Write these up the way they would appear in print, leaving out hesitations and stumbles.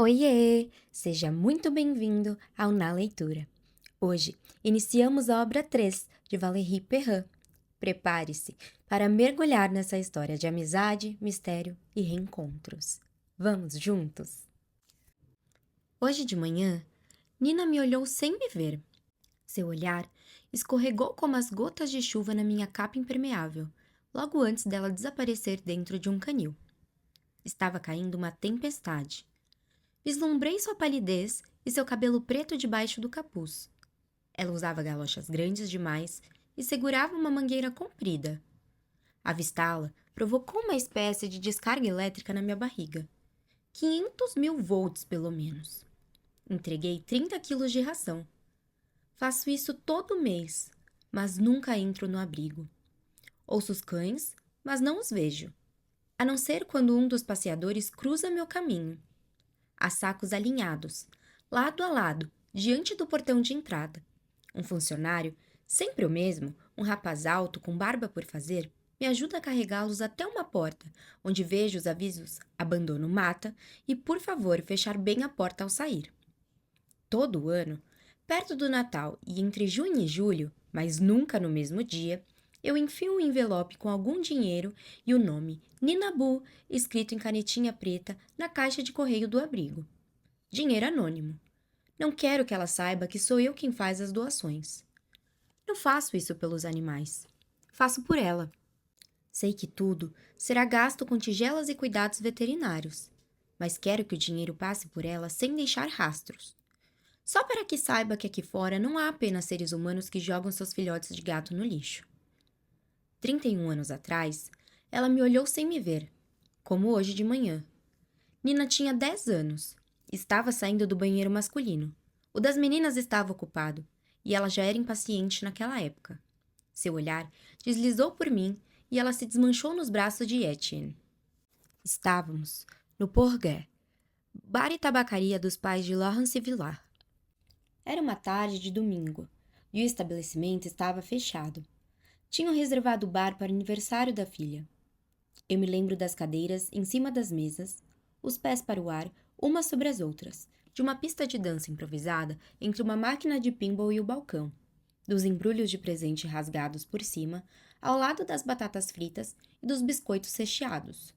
Oiê! Seja muito bem-vindo ao Na Leitura. Hoje iniciamos a obra 3 de Valérie Perrin. Prepare-se para mergulhar nessa história de amizade, mistério e reencontros. Vamos juntos? Hoje de manhã, Nina me olhou sem me ver. Seu olhar escorregou como as gotas de chuva na minha capa impermeável, logo antes dela desaparecer dentro de um canil. Estava caindo uma tempestade. Vislumbrei sua palidez e seu cabelo preto debaixo do capuz. Ela usava galochas grandes demais e segurava uma mangueira comprida. Avistá-la provocou uma espécie de descarga elétrica na minha barriga. 500.000 volts, pelo menos. Entreguei 30 quilos de ração. Faço isso todo mês, mas nunca entro no abrigo. Ouço os cães, mas não os vejo, a não ser quando um dos passeadores cruza meu caminho. Há sacos alinhados, lado a lado, diante do portão de entrada. Um funcionário, sempre o mesmo, um rapaz alto com barba por fazer, me ajuda a carregá-los até uma porta, onde vejo os avisos "Abandono mata" e "Por favor, fechar bem a porta ao sair". Todo ano, perto do Natal e entre junho e julho, mas nunca no mesmo dia, eu enfio um envelope com algum dinheiro e o nome Ninabu escrito em canetinha preta na caixa de correio do abrigo. Dinheiro anônimo. Não quero que ela saiba que sou eu quem faz as doações. Não faço isso pelos animais. Faço por ela. Sei que tudo será gasto com tigelas e cuidados veterinários, mas quero que o dinheiro passe por ela sem deixar rastros. Só para que saiba que aqui fora não há apenas seres humanos que jogam seus filhotes de gato no lixo. 31 anos atrás, ela me olhou sem me ver, como hoje de manhã. Nina tinha 10 anos. Estava saindo do banheiro masculino. O das meninas estava ocupado, e ela já era impaciente naquela época. Seu olhar deslizou por mim e ela se desmanchou nos braços de Etienne. Estávamos no Porguet, bar e tabacaria dos pais de Laurence Villard. Era uma tarde de domingo, e o estabelecimento estava fechado. Tinham reservado o bar para o aniversário da filha. Eu me lembro das cadeiras em cima das mesas, os pés para o ar, umas sobre as outras, de uma pista de dança improvisada entre uma máquina de pinball e o balcão, dos embrulhos de presente rasgados por cima, ao lado das batatas fritas e dos biscoitos recheados,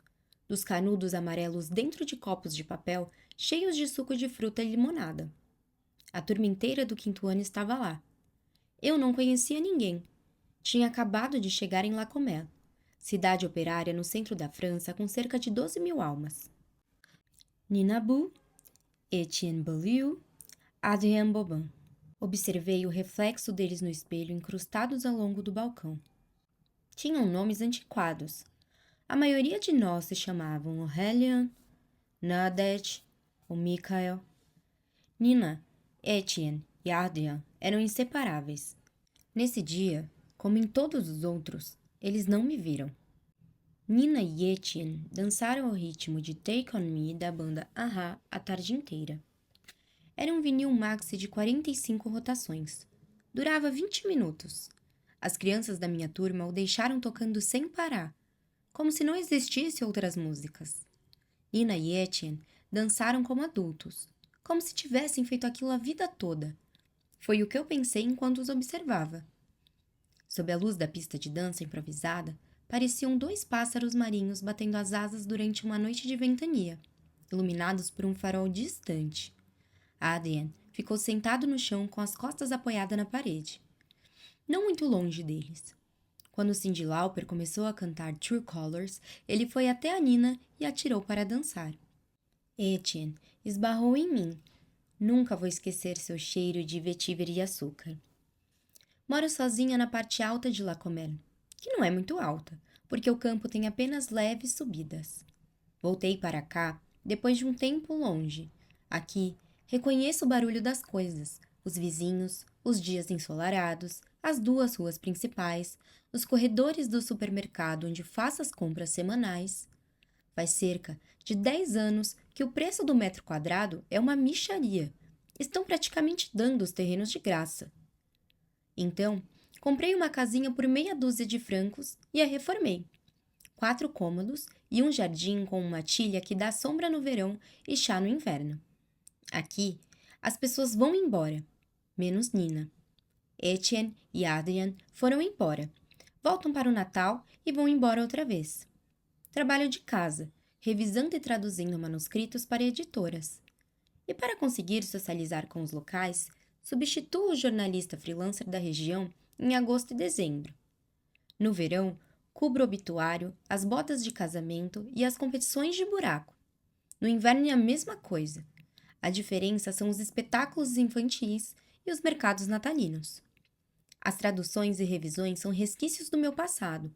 dos canudos amarelos dentro de copos de papel cheios de suco de fruta e limonada. A turma inteira do 5º ano estava lá. Eu não conhecia ninguém. Tinha acabado de chegar em Lacomel, cidade operária no centro da França com cerca de 12.000 almas. Ninabu, Etienne Beaulieu, Adrien Bobin. Observei o reflexo deles no espelho incrustados ao longo do balcão. Tinham nomes antiquados. A maioria de nós se chamavam Aurélien, Nadege ou Michael. Nina, Etienne e Adrien eram inseparáveis. Nesse dia, como em todos os outros, eles não me viram. Nina e Etienne dançaram ao ritmo de Take On Me da banda a-ha a tarde inteira. Era um vinil maxi de 45 rotações. Durava 20 minutos. As crianças da minha turma o deixaram tocando sem parar, como se não existissem outras músicas. Nina e Etienne dançaram como adultos, como se tivessem feito aquilo a vida toda. Foi o que eu pensei enquanto os observava. Sob a luz da pista de dança improvisada, pareciam 2 pássaros marinhos batendo as asas durante uma noite de ventania, iluminados por um farol distante. Adrien ficou sentado no chão com as costas apoiadas na parede, não muito longe deles. Quando Cyndi Lauper começou a cantar True Colors, ele foi até a Nina e atirou para dançar. Etienne esbarrou em mim. Nunca vou esquecer seu cheiro de vetiver e açúcar. Moro sozinha na parte alta de Lacomel, que não é muito alta, porque o campo tem apenas leves subidas. Voltei para cá depois de um tempo longe. Aqui, reconheço o barulho das coisas, os vizinhos, os dias ensolarados, as 2 ruas principais, os corredores do supermercado onde faço as compras semanais. Faz cerca de 10 anos que o preço do metro quadrado é uma mixaria. Estão praticamente dando os terrenos de graça. Então, comprei uma casinha por meia dúzia de francos e a reformei. 4 cômodos e um jardim com uma tilha que dá sombra no verão e chá no inverno. Aqui, as pessoas vão embora, menos Nina. Etienne e Adrian foram embora. Voltam para o Natal e vão embora outra vez. Trabalho de casa, revisando e traduzindo manuscritos para editoras. E para conseguir socializar com os locais, substituo o jornalista freelancer da região em agosto e dezembro. No verão, cubro o obituário, as bodas de casamento e as competições de buraco. No inverno é a mesma coisa. A diferença são os espetáculos infantis e os mercados natalinos. As traduções e revisões são resquícios do meu passado.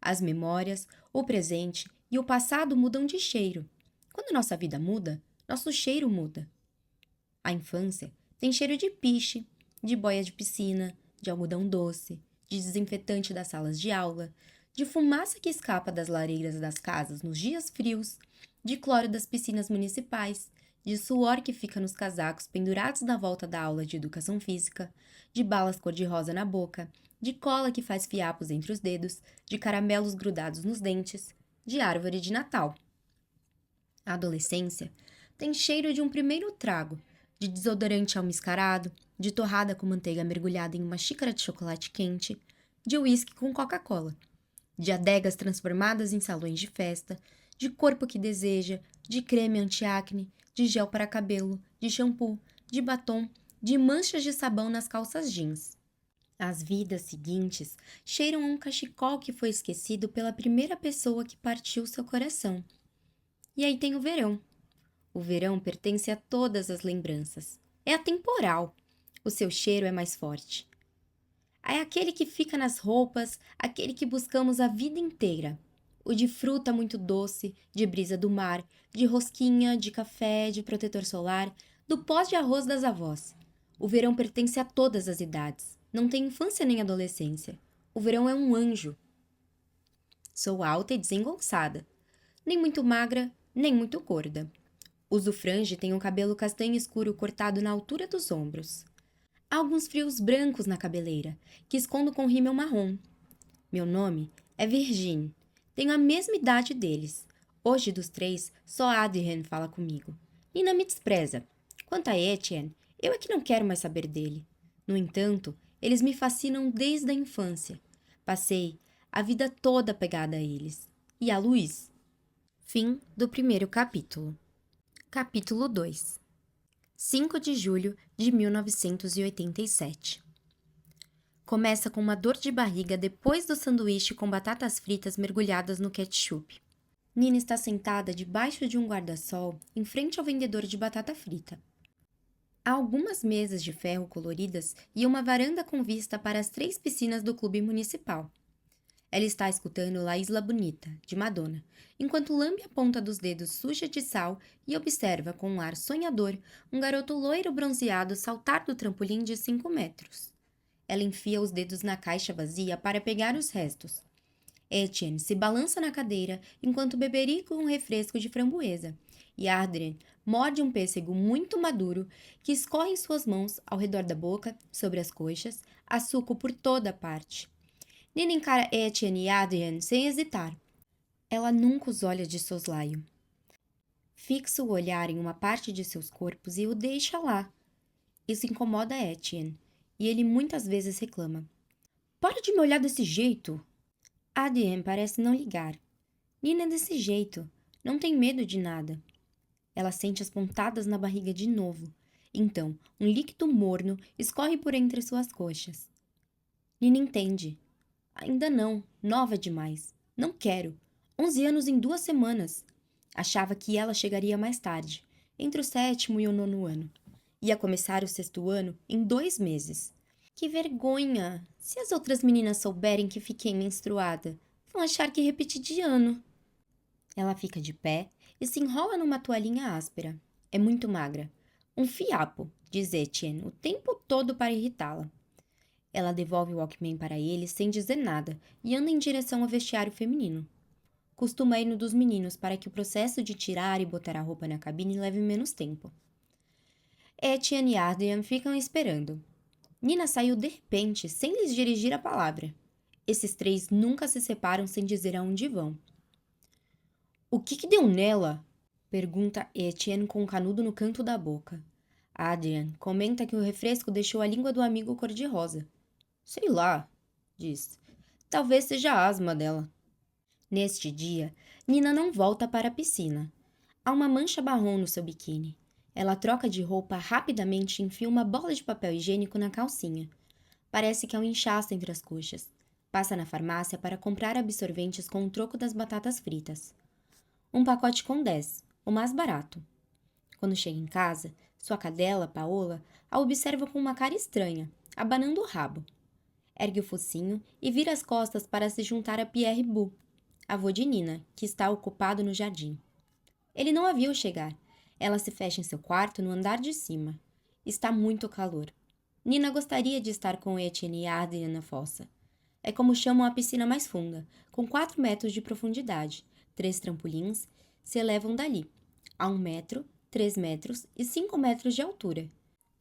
As memórias, o presente e o passado mudam de cheiro. Quando nossa vida muda, nosso cheiro muda. A infância tem cheiro de piche, de boia de piscina, de algodão doce, de desinfetante das salas de aula, de fumaça que escapa das lareiras das casas nos dias frios, de cloro das piscinas municipais, de suor que fica nos casacos pendurados na volta da aula de educação física, de balas cor-de-rosa na boca, de cola que faz fiapos entre os dedos, de caramelos grudados nos dentes, de árvore de Natal. A adolescência tem cheiro de um primeiro trago, de desodorante almiscarado, de torrada com manteiga mergulhada em uma xícara de chocolate quente, de uísque com Coca-Cola, de adegas transformadas em salões de festa, de corpo que deseja, de creme anti-acne, de gel para cabelo, de shampoo, de batom, de manchas de sabão nas calças jeans. As vidas seguintes cheiram a um cachecol que foi esquecido pela primeira pessoa que partiu seu coração. E aí tem o verão. O verão pertence a todas as lembranças. É atemporal. O seu cheiro é mais forte. É aquele que fica nas roupas, aquele que buscamos a vida inteira. O de fruta muito doce, de brisa do mar, de rosquinha, de café, de protetor solar, do pó de arroz das avós. O verão pertence a todas as idades. Não tem infância nem adolescência. O verão é um anjo. Sou alta e desengonçada. Nem muito magra, nem muito gorda. Uso franja e tenho um cabelo castanho escuro cortado na altura dos ombros. Há alguns frios brancos na cabeleira, que escondo com rímel marrom. Meu nome é Virginie. Tenho a mesma idade deles. Hoje, dos três, só Adrien fala comigo. Nina me despreza. Quanto a Etienne, eu é que não quero mais saber dele. No entanto, eles me fascinam desde a infância. Passei a vida toda pegada a eles. E a Luiz. Fim do primeiro capítulo. Capítulo 2. 5 de julho de 1987. Começa com uma dor de barriga depois do sanduíche com batatas fritas mergulhadas no ketchup. Nina está sentada debaixo de um guarda-sol em frente ao vendedor de batata frita. Há algumas mesas de ferro coloridas e uma varanda com vista para as 3 piscinas do clube municipal. Ela está escutando La Isla Bonita, de Madonna, enquanto lambe a ponta dos dedos suja de sal e observa com um ar sonhador um garoto loiro bronzeado saltar do trampolim de 5 metros. Ela enfia os dedos na caixa vazia para pegar os restos. Etienne se balança na cadeira enquanto beberica um refresco de framboesa, e Adrien morde um pêssego muito maduro que escorre em suas mãos ao redor da boca, sobre as coxas, açúcar por toda a parte. Nina encara Etienne e Adrien sem hesitar. Ela nunca os olha de soslaio. Fixa o olhar em uma parte de seus corpos e o deixa lá. Isso incomoda Etienne, e ele muitas vezes reclama. Para de me olhar desse jeito! Adrien parece não ligar. Nina é desse jeito, não tem medo de nada. Ela sente as pontadas na barriga de novo. Então, um líquido morno escorre por entre suas coxas. Nina entende. Ainda não, nova demais. Não quero. 11 anos em 2 semanas. Achava que ela chegaria mais tarde, entre o 7º e o 9º ano. Ia começar o 6º ano em 2 meses. Que vergonha! Se as outras meninas souberem que fiquei menstruada, vão achar que repeti de ano. Ela fica de pé e se enrola numa toalhinha áspera. É muito magra. Um fiapo, diz Etienne, o tempo todo para irritá-la. Ela devolve o Walkman para ele sem dizer nada e anda em direção ao vestiário feminino. Costuma ir no dos meninos para que o processo de tirar e botar a roupa na cabine leve menos tempo. Etienne e Adrien ficam esperando. Nina saiu de repente, sem lhes dirigir a palavra. Esses 3 nunca se separam sem dizer aonde vão. O que deu nela? Pergunta Etienne com um canudo no canto da boca. Adrian comenta que o refresco deixou a língua do amigo cor-de-rosa. Sei lá, diz. Talvez seja a asma dela. Neste dia, Nina não volta para a piscina. Há uma mancha marrom no seu biquíni. Ela troca de roupa rapidamente e enfia uma bola de papel higiênico na calcinha. Parece que há um inchaço entre as coxas. Passa na farmácia para comprar absorventes com o troco das batatas fritas. Um pacote com 10, o mais barato. Quando chega em casa, sua cadela, Paola, a observa com uma cara estranha, abanando o rabo. Ergue o focinho e vira as costas para se juntar a Pierre Bu, avô de Nina, que está ocupado no jardim. Ele não a viu chegar. Ela se fecha em seu quarto no andar de cima. Está muito calor. Nina gostaria de estar com Etienne e Adrien na fossa. É como chamam a piscina mais funda, com 4 metros de profundidade. 3 trampolins se elevam dali, a 1 metro, 3 metros e 5 metros de altura.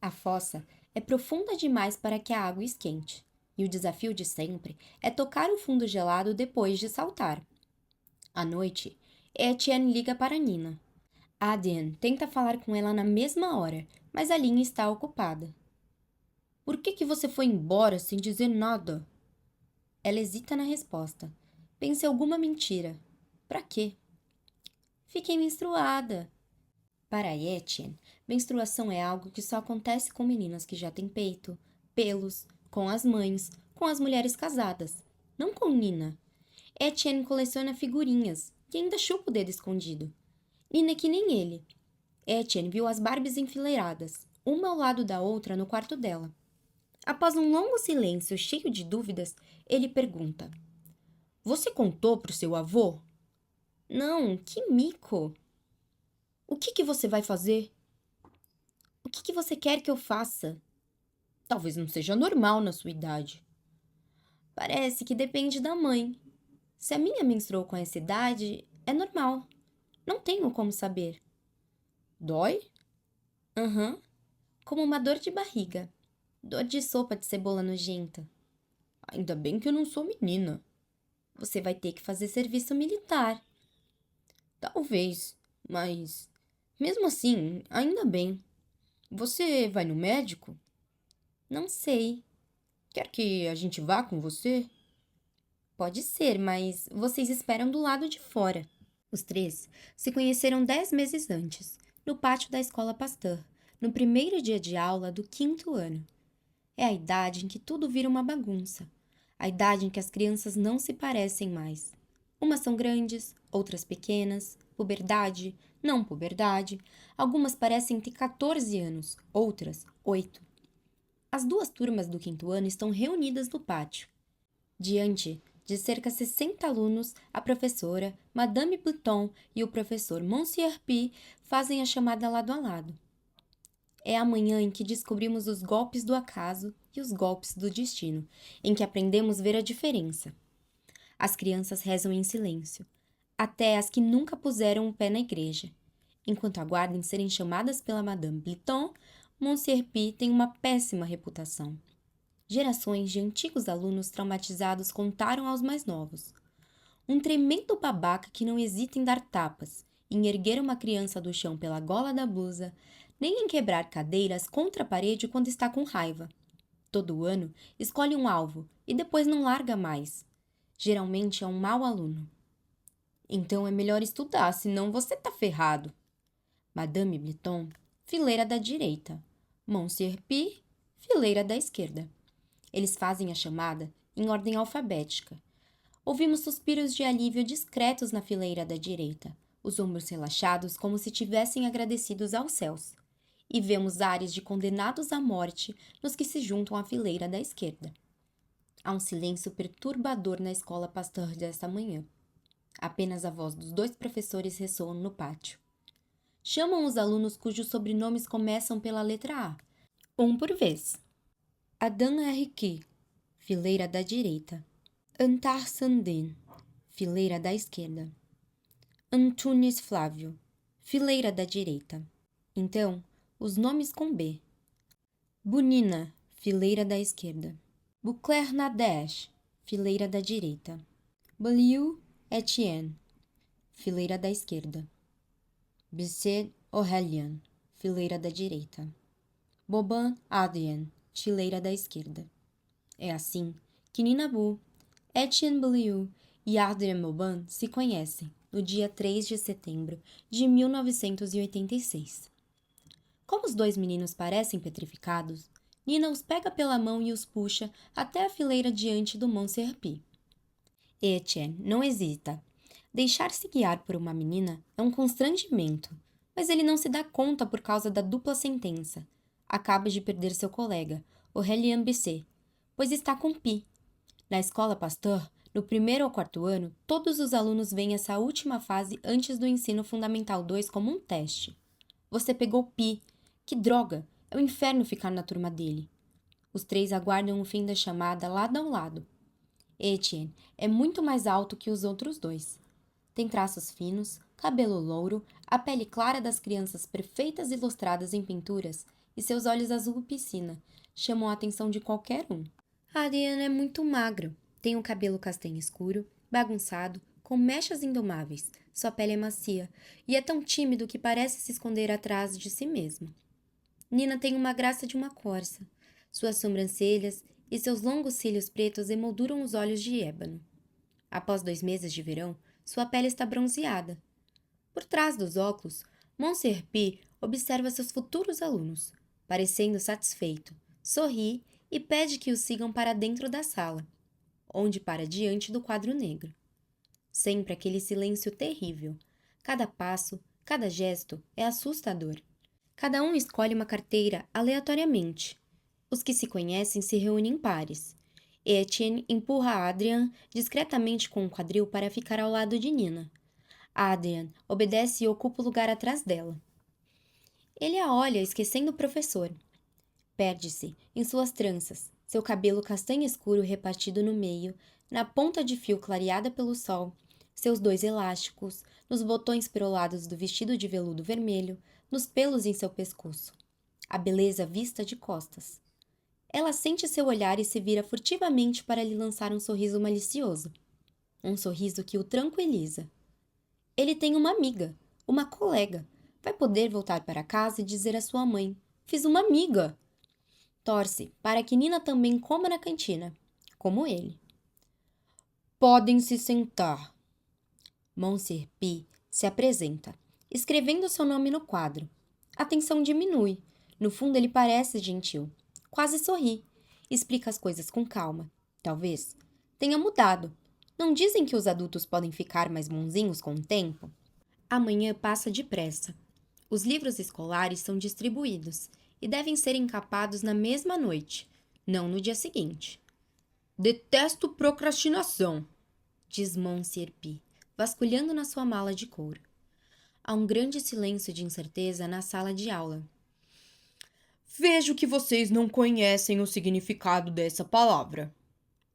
A fossa é profunda demais para que a água esquente, e o desafio de sempre é tocar o fundo gelado depois de saltar. À noite, Etienne liga para Nina. Adrien tenta falar com ela na mesma hora, mas a linha está ocupada. Por que você foi embora sem dizer nada? Ela hesita na resposta. Pensa em alguma mentira. Pra quê? Fiquei menstruada. Para Etienne, menstruação é algo que só acontece com meninas que já têm peito, pelos, com as mães, com as mulheres casadas. Não com Nina. Etienne coleciona figurinhas e ainda chupa o dedo escondido. Nina é que nem ele. Etienne viu as Barbies enfileiradas, uma ao lado da outra no quarto dela. Após um longo silêncio cheio de dúvidas, ele pergunta: Você contou pro seu avô? Não, que mico! O que você vai fazer? O que você quer que eu faça? Talvez não seja normal na sua idade. Parece que depende da mãe. Se a minha menstruou com essa idade, é normal. Não tenho como saber. Dói? Aham. Como uma dor de barriga. Dor de sopa de cebola nojenta. Ainda bem que eu não sou menina. Você vai ter que fazer serviço militar. Talvez, mas mesmo assim, ainda bem. Você vai no médico? Não sei. Quer que a gente vá com você? Pode ser, mas vocês esperam do lado de fora. Os três se conheceram 10 meses antes, no pátio da escola Pasteur, no primeiro dia de aula do 5º ano. É a idade em que tudo vira uma bagunça. A idade em que as crianças não se parecem mais. Umas são grandes, outras pequenas, puberdade, não puberdade. Algumas parecem ter 14 anos, outras 8. As 2 turmas do 5º ano estão reunidas no pátio. Diante de cerca de 60 alunos, a professora, Madame Bouton e o professor Monsieur P fazem a chamada lado a lado. É a manhã em que descobrimos os golpes do acaso e os golpes do destino, em que aprendemos a ver a diferença. As crianças rezam em silêncio, até as que nunca puseram o pé na igreja. Enquanto aguardam serem chamadas pela Madame Bliton, Monsieur P tem uma péssima reputação. Gerações de antigos alunos traumatizados contaram aos mais novos. Um tremendo babaca que não hesita em dar tapas, em erguer uma criança do chão pela gola da blusa, nem em quebrar cadeiras contra a parede quando está com raiva. Todo ano, escolhe um alvo e depois não larga mais. Geralmente é um mau aluno. Então é melhor estudar, senão você tá ferrado. Madame Bliton, fileira da direita. Monsieur P, fileira da esquerda. Eles fazem a chamada em ordem alfabética. Ouvimos suspiros de alívio discretos na fileira da direita, os ombros relaxados como se tivessem agradecidos aos céus. E vemos ares de condenados à morte nos que se juntam à fileira da esquerda. Há um silêncio perturbador na escola Pasteur desta manhã. Apenas a voz dos 2 professores ressoam no pátio. Chamam os alunos cujos sobrenomes começam pela letra A, um por vez. Adam Henrique, fileira da direita. Antar Sandin, fileira da esquerda. Antunes Flávio, fileira da direita. Então, os nomes com B. Bunina, fileira da esquerda. Bouclair Nadege, fileira da direita. Baliu Etienne, fileira da esquerda. Bisset Aurélien, fileira da direita. Boban Adrien, fileira da esquerda. É assim que Nina Bu, Etienne Beaulieu e Adrien Boban se conhecem no dia 3 de setembro de 1986. Como os dois meninos parecem petrificados, Nina os pega pela mão e os puxa até a fileira diante do Montserrat. Etienne não hesita. Deixar-se guiar por uma menina é um constrangimento, mas ele não se dá conta por causa da dupla sentença. Acaba de perder seu colega, Aurélien Bisset, pois está com Pi. Na escola Pasteur, no 1º ou 4º ano, todos os alunos veem essa última fase antes do ensino fundamental 2 como um teste. Você pegou Pi. Que droga! É o inferno ficar na turma dele. Os três aguardam o fim da chamada lado a lado. Etienne é muito mais alto que os outros dois. Tem traços finos, cabelo louro, a pele clara das crianças perfeitas ilustradas em pinturas e seus olhos azul piscina chamam a atenção de qualquer um. Adrien é muito magro, tem um cabelo castanho escuro, bagunçado, com mechas indomáveis, sua pele é macia e é tão tímido que parece se esconder atrás de si mesmo. Nina tem uma graça de uma corça. Suas sobrancelhas e seus longos cílios pretos emolduram os olhos de ébano. Após 2 meses de verão, sua pele está bronzeada. Por trás dos óculos, Montserrat observa seus futuros alunos, parecendo satisfeito, sorri e pede que os sigam para dentro da sala, onde para diante do quadro negro. Sempre aquele silêncio terrível. Cada passo, cada gesto é assustador. Cada um escolhe uma carteira aleatoriamente. Os que se conhecem se reúnem em pares. Etienne empurra Adrien discretamente com o quadril para ficar ao lado de Nina. Adrien obedece e ocupa o lugar atrás dela. Ele a olha, esquecendo o professor. Perde-se em suas tranças, seu cabelo castanho escuro repartido no meio, na ponta de fio clareada pelo sol, seus 2 elásticos, nos botões perolados do vestido de veludo vermelho, nos pelos em seu pescoço. A beleza vista de costas. Ela sente seu olhar e se vira furtivamente para lhe lançar um sorriso malicioso. Um sorriso que o tranquiliza. Ele tem uma amiga, uma colega. Vai poder voltar para casa e dizer à sua mãe: "Fiz uma amiga." Torce para que Nina também coma na cantina, como ele. Podem se sentar. Montserrat se apresenta, escrevendo seu nome no quadro. A tensão diminui. No fundo, ele parece gentil. Quase sorri. Explica as coisas com calma. Talvez tenha mudado. Não dizem que os adultos podem ficar mais bonzinhos com o tempo? Amanhã passa depressa. Os livros escolares são distribuídos e devem ser encapados na mesma noite, não no dia seguinte. Detesto procrastinação, diz Montserrat, vasculhando na sua mala de couro. Há um grande silêncio de incerteza na sala de aula. Vejo que vocês não conhecem o significado dessa palavra.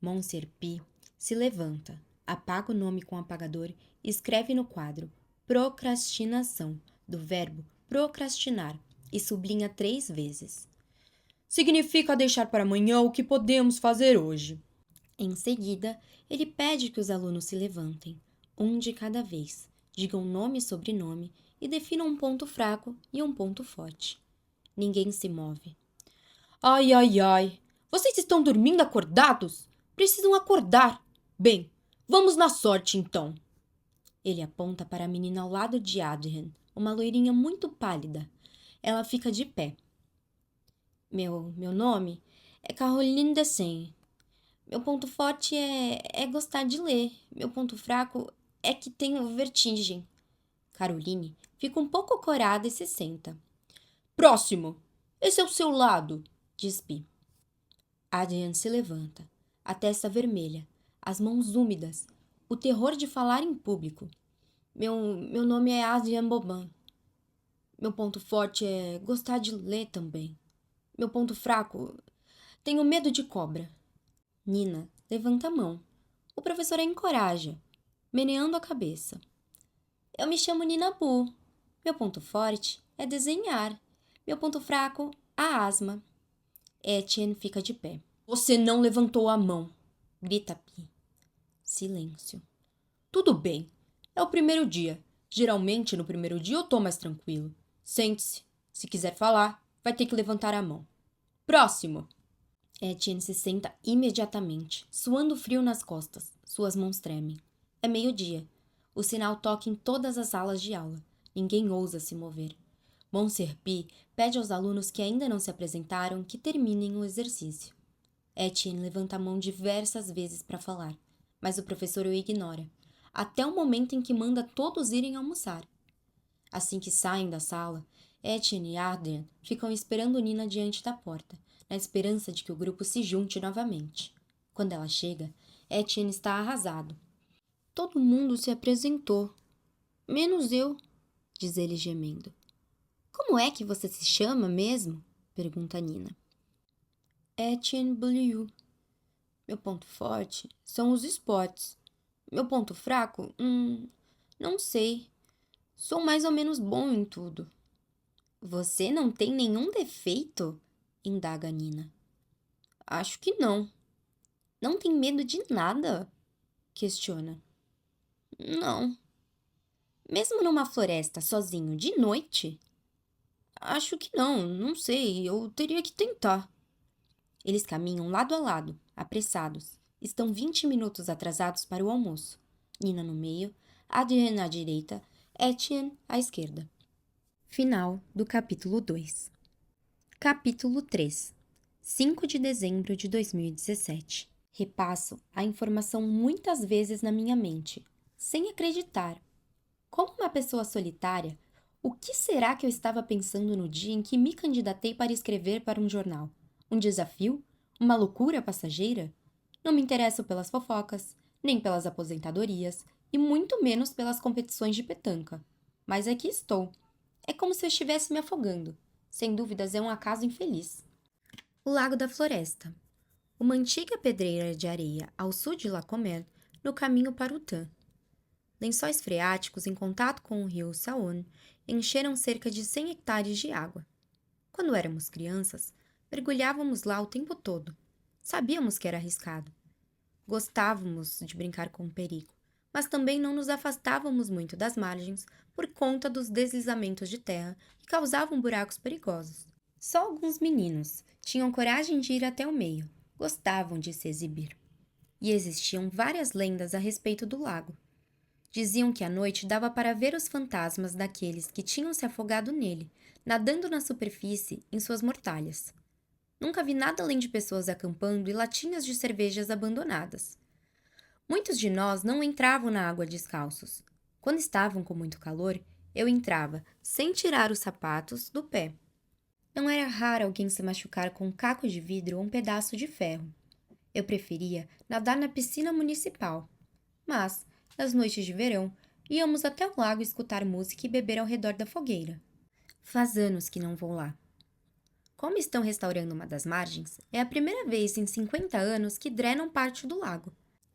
Montserrat se levanta, apaga o nome com o apagador e escreve no quadro procrastinação, do verbo procrastinar, e sublinha 3 vezes. Significa deixar para amanhã o que podemos fazer hoje. Em seguida, ele pede que os alunos se levantem, um de cada vez, digam nome e sobrenome e definam um ponto fraco e um ponto forte. Ninguém se move. Ai, ai, ai! Vocês estão dormindo acordados? Precisam acordar! Bem, vamos na sorte então. Ele aponta para a menina ao lado de Adrien, uma loirinha muito pálida. Ela fica de pé. Meu nome é Caroline Dessein. Meu ponto forte é gostar de ler. Meu ponto fraco é que tenho vertigem. Caroline fica um pouco corada e se senta. Próximo! Esse é o seu lado, diz Pi. Adrien se levanta, a testa vermelha, as mãos úmidas, o terror de falar em público. Meu nome é Adrien Boban. Meu ponto forte é gostar de ler também. Meu ponto fraco, tenho medo de cobra. Nina levanta a mão. O professor a encoraja, meneando a cabeça. Eu me chamo Nina Bu. Meu ponto forte é desenhar. Meu ponto fraco, a asma. Etienne fica de pé. Você não levantou a mão, grita Pi. Silêncio. Tudo bem. É o primeiro dia. Geralmente, no primeiro dia eu tô mais tranquilo. Sente-se. Se quiser falar, vai ter que levantar a mão. Próximo! Etienne se senta imediatamente, suando frio nas costas. Suas mãos tremem. É meio-dia. O sinal toca em todas as salas de aula. Ninguém ousa se mover. Monserpi pede aos alunos que ainda não se apresentaram que terminem o exercício. Etienne levanta a mão diversas vezes para falar, mas o professor o ignora, até o momento em que manda todos irem almoçar. Assim que saem da sala, Etienne e Adrian ficam esperando Nina diante da porta, na esperança de que o grupo se junte novamente. Quando ela chega, Etienne está arrasado. Todo mundo se apresentou, menos eu, diz ele gemendo. Como é que você se chama mesmo? Pergunta Nina. Etienne Bliu. Meu ponto forte são os esportes. Meu ponto fraco? Não sei. Sou mais ou menos bom em tudo. Você não tem nenhum defeito? Indaga Nina. Acho que não. Não tem medo de nada? Questiona. Não. Mesmo numa floresta sozinho de noite? Acho que não sei, eu teria que tentar. Eles caminham lado a lado, apressados. Estão 20 minutos atrasados para o almoço. Nina no meio, Adrien à direita, Etienne à esquerda. Final do capítulo 2. Capítulo 3. 5 de dezembro de 2017. Repasso a informação muitas vezes na minha mente, sem acreditar. Como uma pessoa solitária, o que será que eu estava pensando no dia em que me candidatei para escrever para um jornal? Um desafio? Uma loucura passageira? Não me interesso pelas fofocas, nem pelas aposentadorias, e muito menos pelas competições de petanca. Mas aqui estou. É como se eu estivesse me afogando. Sem dúvidas, é um acaso infeliz. O Lago da Floresta. Uma antiga pedreira de areia ao sul de Lacomel, no caminho para Utã. Lençóis freáticos em contato com o rio Saône encheram cerca de 100 hectares de água. Quando éramos crianças, mergulhávamos lá o tempo todo. Sabíamos que era arriscado. Gostávamos de brincar com o perigo, mas também não nos afastávamos muito das margens por conta dos deslizamentos de terra que causavam buracos perigosos. Só alguns meninos tinham coragem de ir até o meio, gostavam de se exibir. E existiam várias lendas a respeito do lago. Diziam que à noite dava para ver os fantasmas daqueles que tinham se afogado nele, nadando na superfície em suas mortalhas. Nunca vi nada além de pessoas acampando e latinhas de cervejas abandonadas. Muitos de nós não entravam na água descalços. Quando estavam com muito calor, eu entrava, sem tirar os sapatos do pé. Não era raro alguém se machucar com um caco de vidro ou um pedaço de ferro. Eu preferia nadar na piscina municipal. Mas, nas noites de verão, íamos até o lago escutar música e beber ao redor da fogueira. Faz anos que não vou lá. Como estão restaurando uma das margens, é a primeira vez em 50 anos que drenam parte do lago.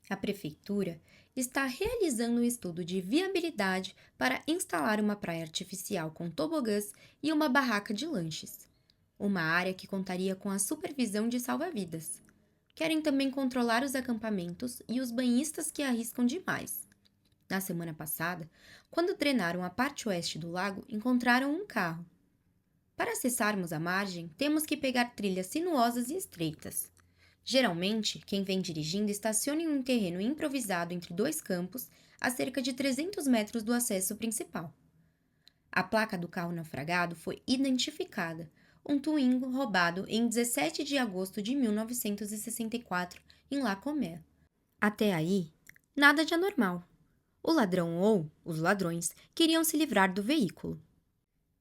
A prefeitura está realizando um estudo de viabilidade para instalar uma praia artificial com tobogãs e uma barraca de lanches. Uma área que contaria com a supervisão de salva-vidas. Querem também controlar os acampamentos e os banhistas que arriscam demais. Na semana passada, quando drenaram a parte oeste do lago, encontraram um carro. Para acessarmos a margem, temos que pegar trilhas sinuosas e estreitas. Geralmente, quem vem dirigindo estaciona em um terreno improvisado entre dois campos, a cerca de 300 metros do acesso principal. A placa do carro naufragado foi identificada, um Twingo roubado em 17 de agosto de 1964 em Lacomé. Até aí, nada de anormal. O ladrão ou os ladrões queriam se livrar do veículo.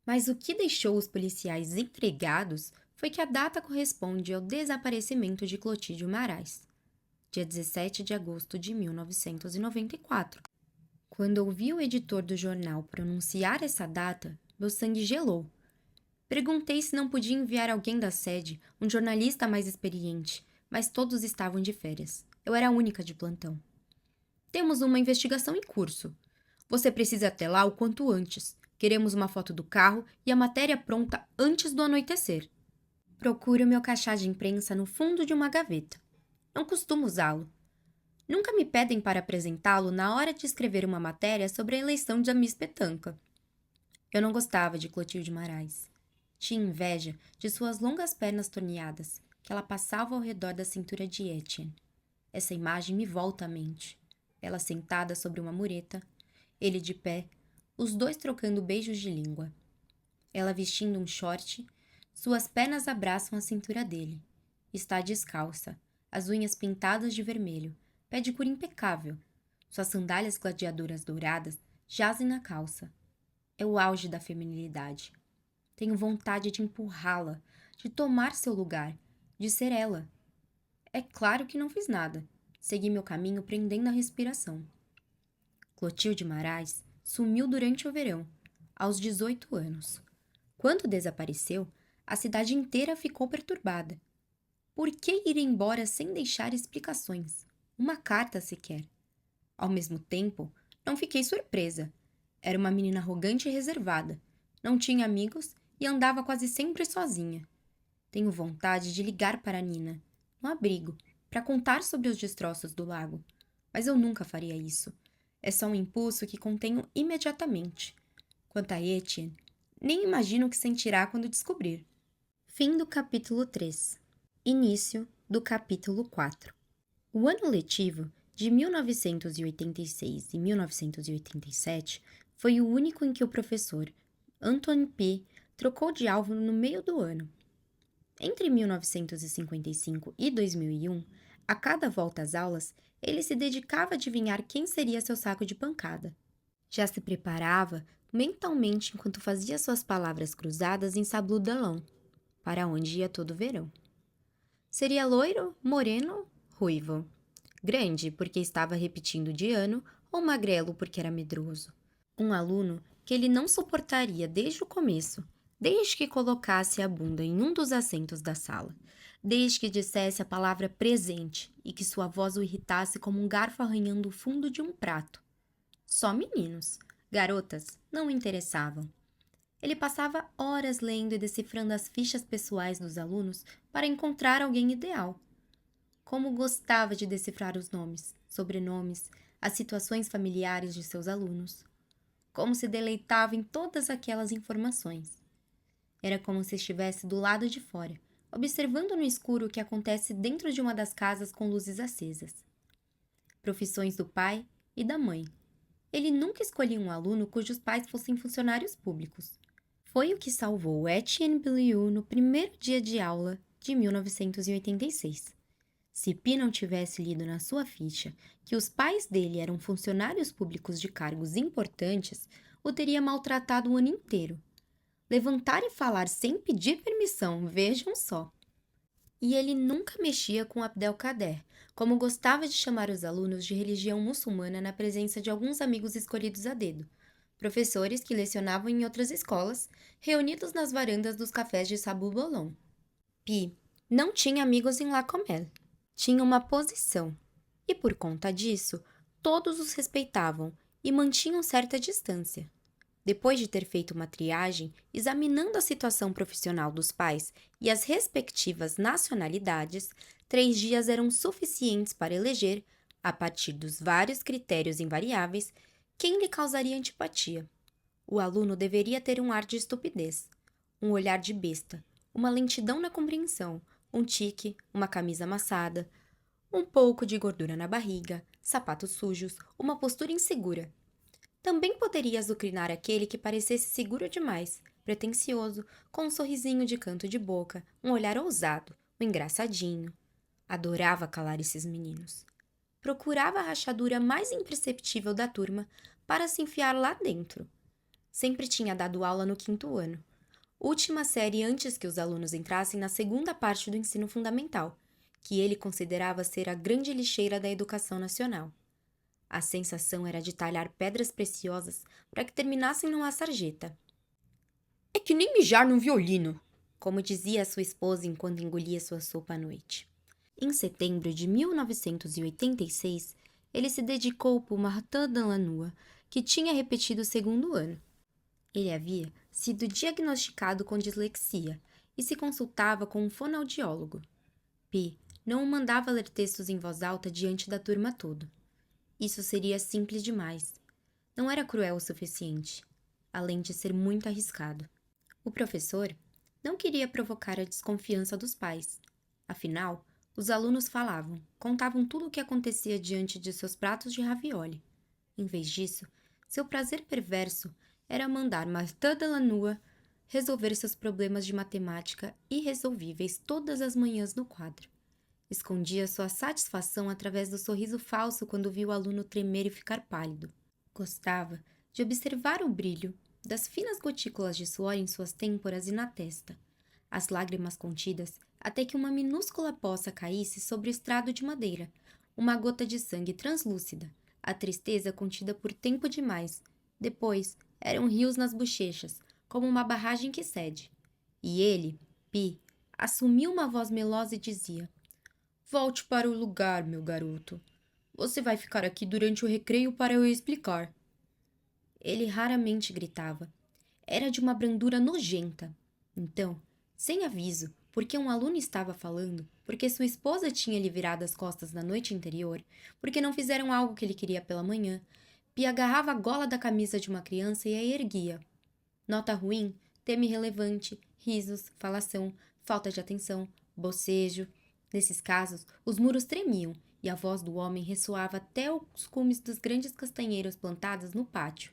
Mas o que deixou os policiais intrigados foi que a data corresponde ao desaparecimento de Clotídio Marais, dia 17 de agosto de 1994. Quando ouvi o editor do jornal pronunciar essa data, meu sangue gelou. Perguntei se não podia enviar alguém da sede, um jornalista mais experiente, mas todos estavam de férias. Eu era a única de plantão. Temos uma investigação em curso. Você precisa ir até lá o quanto antes. Queremos uma foto do carro e a matéria pronta antes do anoitecer. Procuro meu crachá de imprensa no fundo de uma gaveta. Não costumo usá-lo. Nunca me pedem para apresentá-lo na hora de escrever uma matéria sobre a eleição de Miss Petanca. Eu não gostava de Clotilde Marais. Tinha inveja de suas longas pernas torneadas, que ela passava ao redor da cintura de Etienne. Essa imagem me volta à mente. Ela sentada sobre uma mureta, ele de pé, os dois trocando beijos de língua. Ela vestindo um short, suas pernas abraçam a cintura dele. Está descalça, as unhas pintadas de vermelho, pedicure impecável. Suas sandálias gladiadoras douradas jazem na calça. É o auge da feminilidade. Tenho vontade de empurrá-la, de tomar seu lugar, de ser ela. É claro que não fiz nada. Segui meu caminho prendendo a respiração. Clotilde Marais sumiu durante o verão, aos 18 anos. Quando desapareceu, a cidade inteira ficou perturbada. Por que ir embora sem deixar explicações? Uma carta sequer. Ao mesmo tempo, não fiquei surpresa. Era uma menina arrogante e reservada. Não tinha amigos e andava quase sempre sozinha. Tenho vontade de ligar para Nina, no abrigo, para contar sobre os destroços do lago. Mas eu nunca faria isso. É só um impulso que contenho imediatamente. Quanto a Etienne, nem imagino o que sentirá quando descobrir. Fim do capítulo 3. Início do capítulo 4. O ano letivo de 1986 e 1987 foi o único em que o professor Antoine P. trocou de alvo no meio do ano. Entre 1955 e 2001, a cada volta às aulas, ele se dedicava a adivinhar quem seria seu saco de pancada. Já se preparava mentalmente enquanto fazia suas palavras cruzadas em Sablou d'Olonne, para onde ia todo verão. Seria loiro, moreno, ruivo. Grande, porque estava repetindo de ano, ou magrelo, porque era medroso. Um aluno que ele não suportaria desde o começo, desde que colocasse a bunda em um dos assentos da sala, desde que dissesse a palavra presente e que sua voz o irritasse como um garfo arranhando o fundo de um prato. Só meninos. Garotas não o interessavam. Ele passava horas lendo e decifrando as fichas pessoais dos alunos para encontrar alguém ideal. Como gostava de decifrar os nomes, sobrenomes, as situações familiares de seus alunos. Como se deleitava em todas aquelas informações. Era como se estivesse do lado de fora, observando no escuro o que acontece dentro de uma das casas com luzes acesas. Profissões do pai e da mãe. Ele nunca escolhia um aluno cujos pais fossem funcionários públicos. Foi o que salvou Etienne Billiou no primeiro dia de aula de 1986. Se Pi não tivesse lido na sua ficha que os pais dele eram funcionários públicos de cargos importantes, o teria maltratado o ano inteiro. Levantar e falar sem pedir permissão, vejam só. E ele nunca mexia com Abdelkader, como gostava de chamar os alunos de religião muçulmana na presença de alguns amigos escolhidos a dedo, professores que lecionavam em outras escolas, reunidos nas varandas dos cafés de Sablou d'Olonne. Pi não tinha amigos em La Comelle. Tinha uma posição, e por conta disso, todos os respeitavam e mantinham certa distância. Depois de ter feito uma triagem, examinando a situação profissional dos pais e as respectivas nacionalidades, 3 dias eram suficientes para eleger, a partir dos vários critérios invariáveis, quem lhe causaria antipatia. O aluno deveria ter um ar de estupidez, um olhar de besta, uma lentidão na compreensão, um tique, uma camisa amassada, um pouco de gordura na barriga, sapatos sujos, uma postura insegura. Também poderia azucrinar aquele que parecesse seguro demais, pretensioso, com um sorrisinho de canto de boca, um olhar ousado, um engraçadinho. Adorava calar esses meninos. Procurava a rachadura mais imperceptível da turma para se enfiar lá dentro. Sempre tinha dado aula no 5º ano, última série antes que os alunos entrassem na segunda parte do ensino fundamental, que ele considerava ser a grande lixeira da educação nacional. A sensação era de talhar pedras preciosas para que terminassem numa sarjeta. É que nem mijar num violino, como dizia a sua esposa enquanto engolia sua sopa à noite. Em setembro de 1986, ele se dedicou por Martin Delannoy, que tinha repetido o 2º ano. Ele havia sido diagnosticado com dislexia e se consultava com um fonoaudiólogo. Pi Não o mandava ler textos em voz alta diante da turma toda. Isso seria simples demais. Não era cruel o suficiente, além de ser muito arriscado. O professor não queria provocar a desconfiança dos pais. Afinal, os alunos falavam, contavam tudo o que acontecia diante de seus pratos de ravioli. Em vez disso, seu prazer perverso era mandar Martin Delannoy resolver seus problemas de matemática irresolvíveis todas as manhãs no quadro. Escondia sua satisfação através do sorriso falso quando via o aluno tremer e ficar pálido. Gostava de observar o brilho das finas gotículas de suor em suas têmporas e na testa, as lágrimas contidas até que uma minúscula poça caísse sobre o estrado de madeira, uma gota de sangue translúcida, a tristeza contida por tempo demais. Depois, eram rios nas bochechas, como uma barragem que cede. E ele, Pi, assumiu uma voz melosa e dizia: "Volte para o lugar, meu garoto. Você vai ficar aqui durante o recreio para eu explicar." Ele raramente gritava. Era de uma brandura nojenta. Então, sem aviso, porque um aluno estava falando, porque sua esposa tinha lhe virado as costas na noite anterior, porque não fizeram algo que ele queria pela manhã, Pia agarrava a gola da camisa de uma criança e a erguia. Nota ruim, tema irrelevante, risos, falação, falta de atenção, bocejo. Nesses casos, os muros tremiam e a voz do homem ressoava até os cumes dos grandes castanheiros plantados no pátio.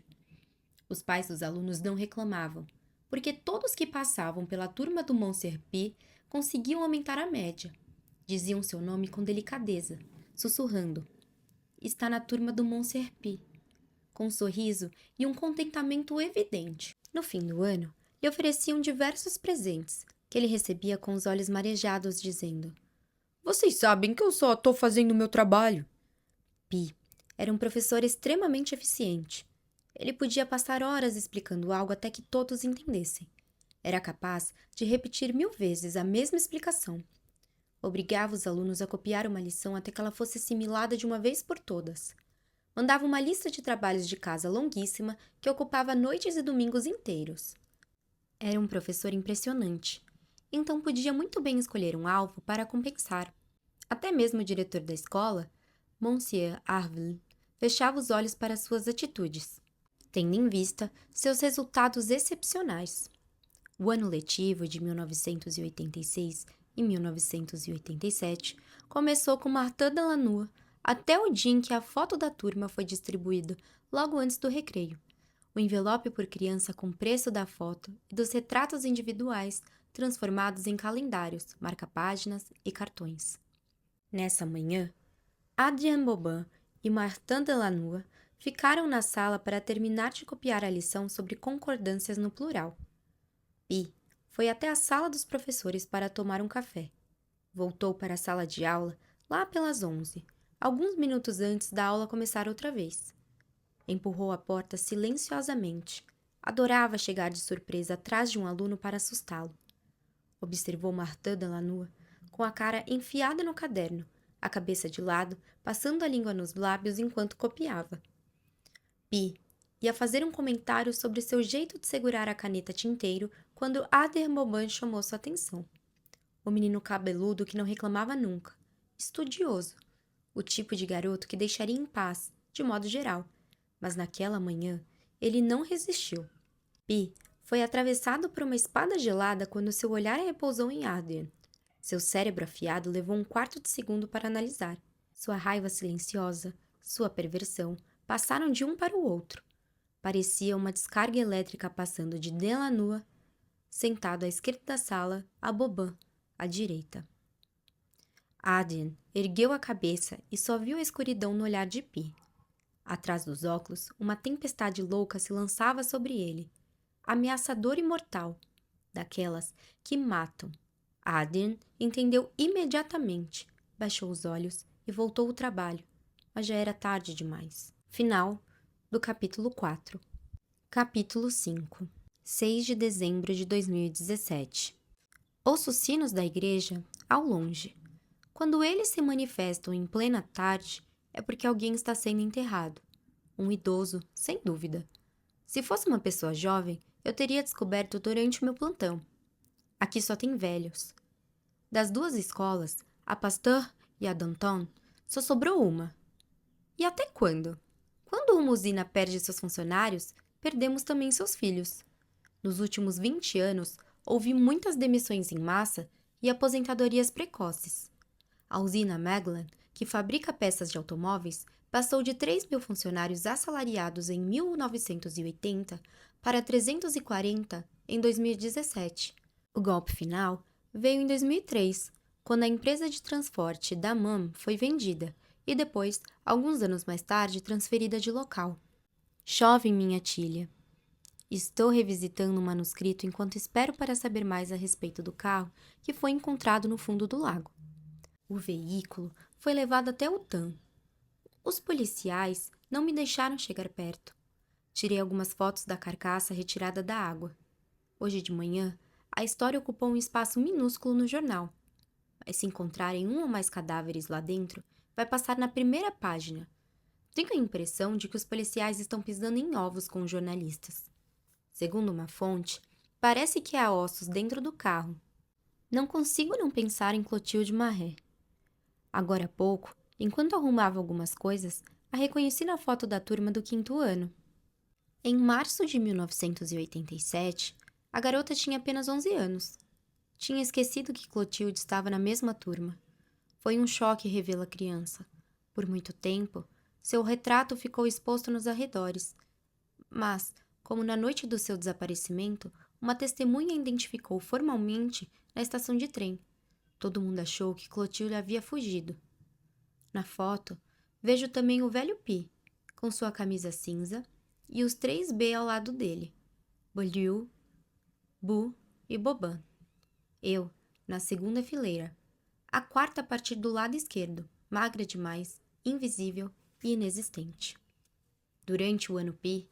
Os pais dos alunos não reclamavam, porque todos que passavam pela turma do Monsieur Pi conseguiam aumentar a média. Diziam seu nome com delicadeza, sussurrando: "Está na turma do Monsieur Pi", com um sorriso e um contentamento evidente. No fim do ano, lhe ofereciam diversos presentes, que ele recebia com os olhos marejados, dizendo: "Vocês sabem que eu só estou fazendo o meu trabalho." Pi era um professor extremamente eficiente. Ele podia passar horas explicando algo até que todos entendessem. Era capaz de repetir 1000 vezes a mesma explicação. Obrigava os alunos a copiar uma lição até que ela fosse assimilada de uma vez por todas. Mandava uma lista de trabalhos de casa longuíssima que ocupava noites e domingos inteiros. Era um professor impressionante, então podia muito bem escolher um alvo para compensar. Até mesmo o diretor da escola, Monsieur Harville, fechava os olhos para suas atitudes, tendo em vista seus resultados excepcionais. O ano letivo de 1986 e 1987 começou com Martin Delannoy até o dia em que a foto da turma foi distribuída logo antes do recreio. O envelope por criança com preço da foto e dos retratos individuais transformados em calendários, marca-páginas e cartões. Nessa manhã, Adrien Bobin e Martin Delannoy ficaram na sala para terminar de copiar a lição sobre concordâncias no plural. Pi foi até a sala dos professores para tomar um café. Voltou para a sala de aula lá pelas 11, alguns minutos antes da aula começar outra vez. Empurrou a porta silenciosamente. Adorava chegar de surpresa atrás de um aluno para assustá-lo. Observou Martin Delannoy com a cara enfiada no caderno, a cabeça de lado, passando a língua nos lábios enquanto copiava. Pi ia fazer um comentário sobre seu jeito de segurar a caneta tinteiro quando Adrien Bobin chamou sua atenção. O menino cabeludo que não reclamava nunca, estudioso, o tipo de garoto que deixaria em paz, de modo geral, mas naquela manhã ele não resistiu. Pi foi atravessado por uma espada gelada quando seu olhar repousou em Adrien. Seu cérebro afiado levou um quarto de segundo para analisar. Sua raiva silenciosa, sua perversão, passaram de um para o outro. Parecia uma descarga elétrica passando de Delannoy, sentado à esquerda da sala, a Bobin, à direita. Adrien ergueu a cabeça e só viu a escuridão no olhar de Pi. Atrás dos óculos, uma tempestade louca se lançava sobre ele, ameaçadora e mortal, daquelas que matam. Adrien entendeu imediatamente, baixou os olhos e voltou ao trabalho, mas já era tarde demais. Final do capítulo 4. Capítulo 5. 6 de dezembro de 2017. Ouço os sinos da igreja ao longe. Quando eles se manifestam em plena tarde, é porque alguém está sendo enterrado. Um idoso, sem dúvida. Se fosse uma pessoa jovem, eu teria descoberto durante o meu plantão. Aqui só tem velhos. Das duas escolas, A Pasteur e a Danton só sobrou uma. E até quando? Quando uma usina perde seus funcionários, perdemos também seus filhos. Nos últimos 20 anos, houve muitas demissões em massa e aposentadorias precoces. A usina Maglan, que fabrica peças de automóveis, passou de 3.000 funcionários assalariados em 1980 para 340 em 2017. O golpe final veio em 2003, quando a empresa de transporte Damam foi vendida e depois, alguns anos mais tarde, transferida de local. Chove em minha tilha. Estou revisitando o manuscrito enquanto espero para saber mais a respeito do carro que foi encontrado no fundo do lago. O veículo foi levado até o TAM. Os policiais não me deixaram chegar perto. Tirei algumas fotos da carcaça retirada da água. Hoje de manhã, a história ocupou um espaço minúsculo no jornal. Mas se encontrarem um ou mais cadáveres lá dentro, vai passar na primeira página. Tenho a impressão de que os policiais estão pisando em ovos com os jornalistas. Segundo uma fonte, parece que há ossos dentro do carro. Não consigo não pensar em Clotilde Maré. Agora há pouco, enquanto arrumava algumas coisas, a reconheci na foto da turma do 5º ano. Em março de 1987, a garota tinha apenas 11 anos. Tinha esquecido que Clotilde estava na mesma turma. Foi um choque revê-la criança. Por muito tempo, seu retrato ficou exposto nos arredores. Mas, como na noite do seu desaparecimento, uma testemunha a identificou formalmente na estação de trem. Todo mundo achou que Clotilde havia fugido. Na foto, vejo também o velho Pi, com sua camisa cinza, e os 3B ao lado dele: Beaulieu, Bu e Boban. Eu, na segunda fileira. A quarta a partir do lado esquerdo, magra demais, invisível e inexistente. Durante o ano Pi,